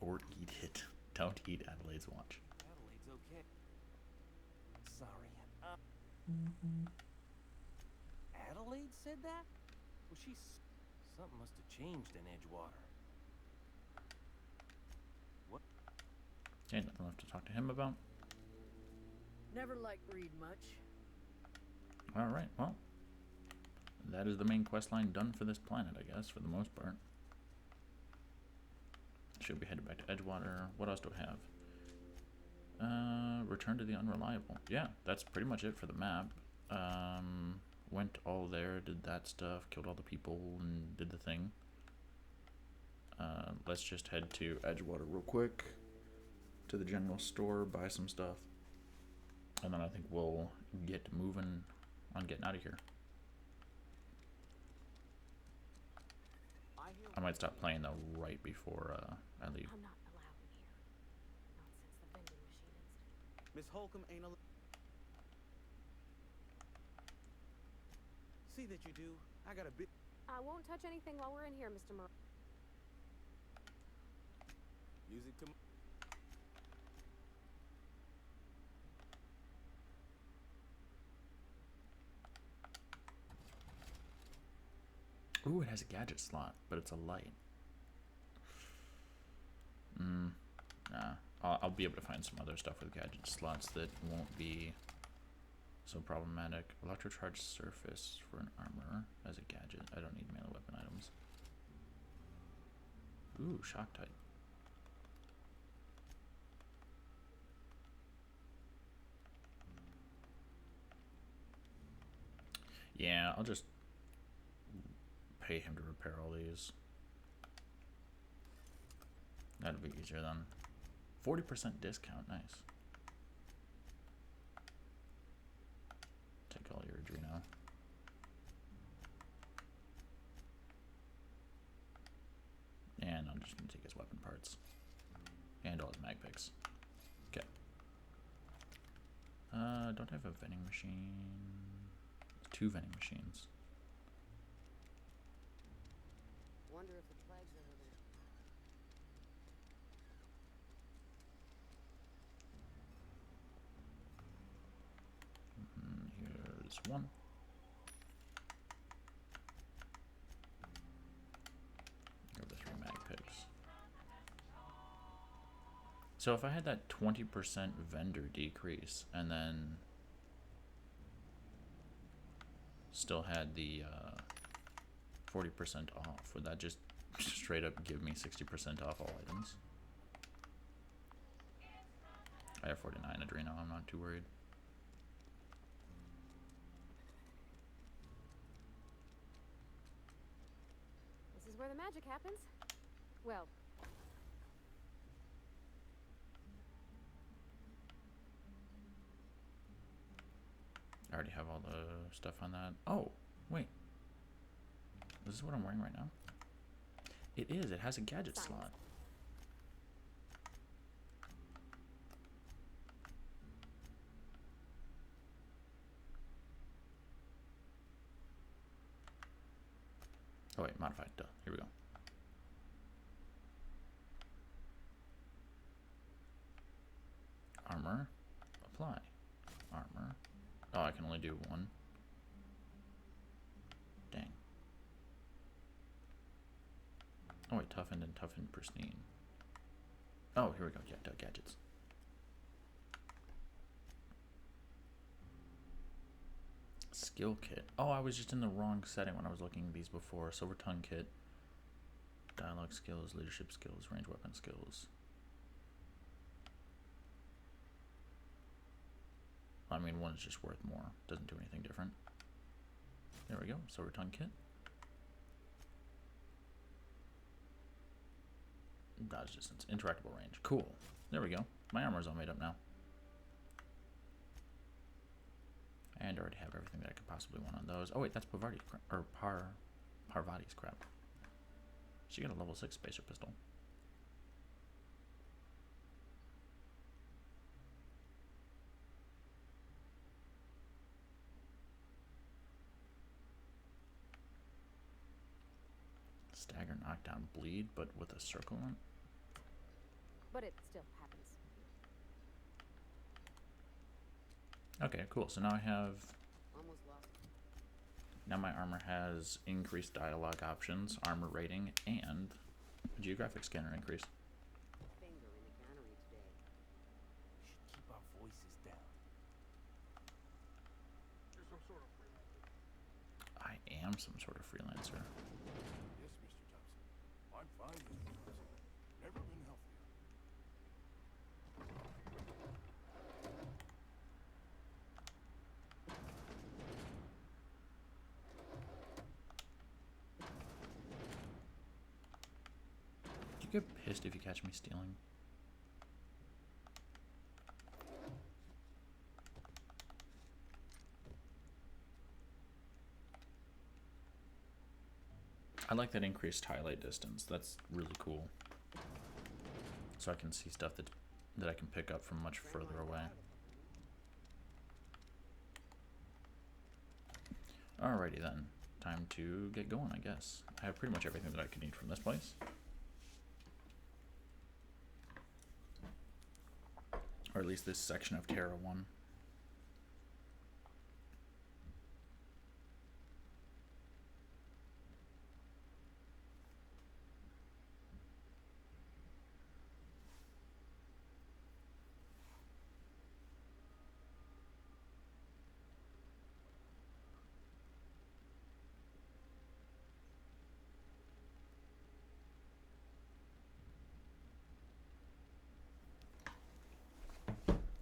Or eat it. Don't eat Adelaide's watch. Adelaide's okay. Sorry. Adelaide said that? Well, something must have changed in Edgewater. What? Okay, nothing left to talk to him about. Never liked Reed much. Alright, well. That is the main quest line done for this planet, I guess, for the most part. Should be headed back to Edgewater. What else do I have? Return to the Unreliable. Yeah, that's pretty much it for the map. Went all there, did that stuff, killed all the people, and did the thing. Let's just head to Edgewater real quick. To the general store, buy some stuff. And then I think we'll get moving on getting out of here. I might stop playing though right before I leave. I'm not allowed in here. Not since the vending machine incident. Miss Holcomb ain't a... See that you do. I got a bit... I won't touch anything while we're in here, Mr. Mur... Music to... Ooh, it has a gadget slot, but it's a light. Nah. I'll be able to find some other stuff with gadget slots that won't be so problematic. Electrocharged surface for an armor as a gadget. I don't need melee weapon items. Ooh, shock type. Yeah, I'll just pay him to repair all these. That'd be easier then. 40% discount, nice. Take all your Adreno. And I'm just gonna take his weapon parts. And all his mag picks. Okay. Don't have a vending machine. 2 vending machines. Wonder if the flag's over there. That's one. Grab the 3 mag picks. So if I had that 20% vendor decrease and then still had the 40% off, would that just straight up give me 60% off all items? I have 49 Adreno, I'm not too worried. This is where the magic happens. Well, I already have all the stuff on that. Oh, wait. Is this what I'm wearing right now? It is. It has a gadget slot. Oh wait, modified. Duh. Here we go. Armor. Apply. Armor. Oh, I can only do one. Dang. Oh wait, toughened and toughened pristine. Oh, here we go. Yeah, gadgets. Skill kit. Oh, I was just in the wrong setting when I was looking at these before. Silver tongue kit. Dialogue skills, leadership skills, range weapon skills. I mean, one is just worth more. Doesn't do anything different. There we go. Silver tongue kit. Dodge distance. Interactable range. Cool. There we go. My armor's all made up now. And I already have everything that I could possibly want on those. Oh wait, that's Parvati's or Parvati's crap. She got a level 6 spacer pistol. Stagger, knockdown, bleed, but with a circle on. but it still happens. Okay, cool. So now I have. Almost lost. Now my armor has increased dialogue options, armor rating, and geographic scanner increase. Finger in the cannery today. Should keep our voices down. You're some sort of freelancer. I am some sort of freelancer. Yes, Mr. Thompson. I'm fine, Mr. Thompson. Never been healthier. Do you get pissed if you catch me stealing? I like that increased highlight distance. That's really cool. So I can see stuff that I can pick up from much further away. Alrighty then. Time to get going, I guess. I have pretty much everything that I could need from this place. Or at least this section of Terra 1.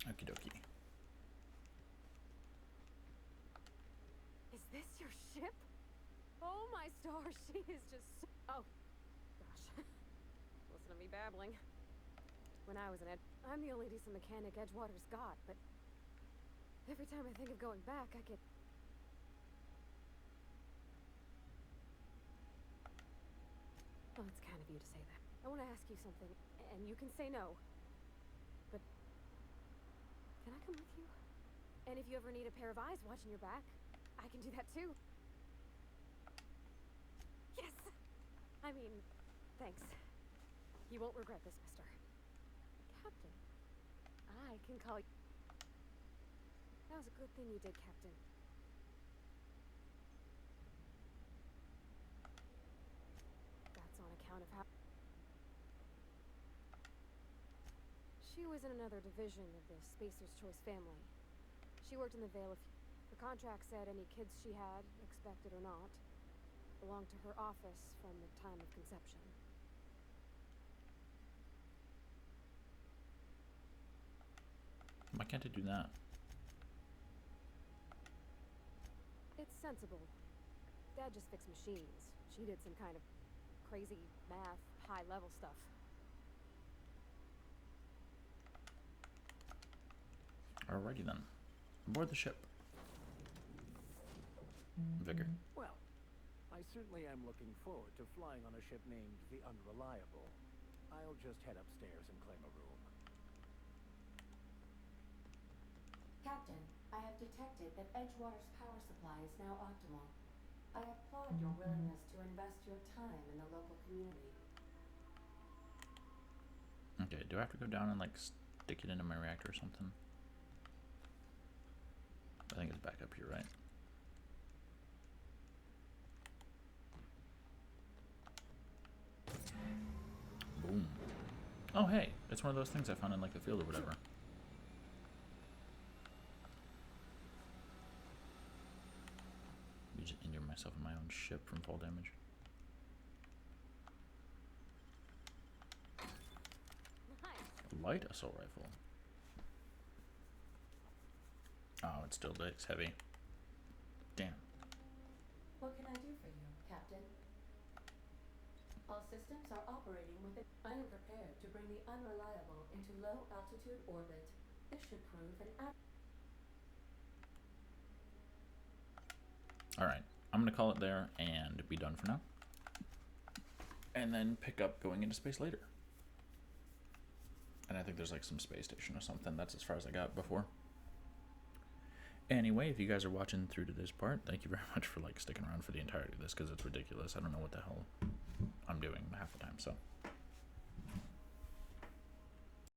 Okie dokie. Is this your ship? Oh my stars, she is just so... Oh, gosh. Listen to me babbling. When I was an I'm the only decent mechanic Edgewater's got, but every time I think of going back, I get... Oh, it's kind of you to say that. I want to ask you something, and you can say no. But can I come with you? And if you ever need a pair of eyes watching your back, I can do that too. Yes! I mean, thanks. You won't regret this, mister. Captain. I can call you. That was a good thing you did, Captain. account of how she was in another division of the Spacer's Choice family. She worked in the Vale of... The contract said any kids she had, expected or not, belonged to her office from the time of conception. Why can't I do that? It's sensible. Dad just fixed machines. She did some kind of crazy math, high-level stuff. Alrighty then. Aboard the ship. Vigor. Well, I certainly am looking forward to flying on a ship named the Unreliable. I'll just head upstairs and claim a room. Captain, I have detected that Edgewater's power supply is now optimal. I applaud your willingness to invest your time in the local community. Okay, do I have to go down and like stick it into my reactor or something? I think it's back up here, right? Boom. Oh hey, it's one of those things I found in like the field or whatever. You just injure myself in my own ship from fall damage. Nice. Light assault rifle. Oh, it still takes heavy. Damn. What can I do for you, Captain? All systems are operating within... I am prepared to bring the Unreliable into low-altitude orbit. This should prove an... Alright, I'm gonna call it there and be done for now. And then pick up going into space later. And I think there's like some space station or something. That's as far as I got before. Anyway, if you guys are watching through to this part, thank you very much for like sticking around for the entirety of this, because it's ridiculous. I don't know what the hell I'm doing half the time. So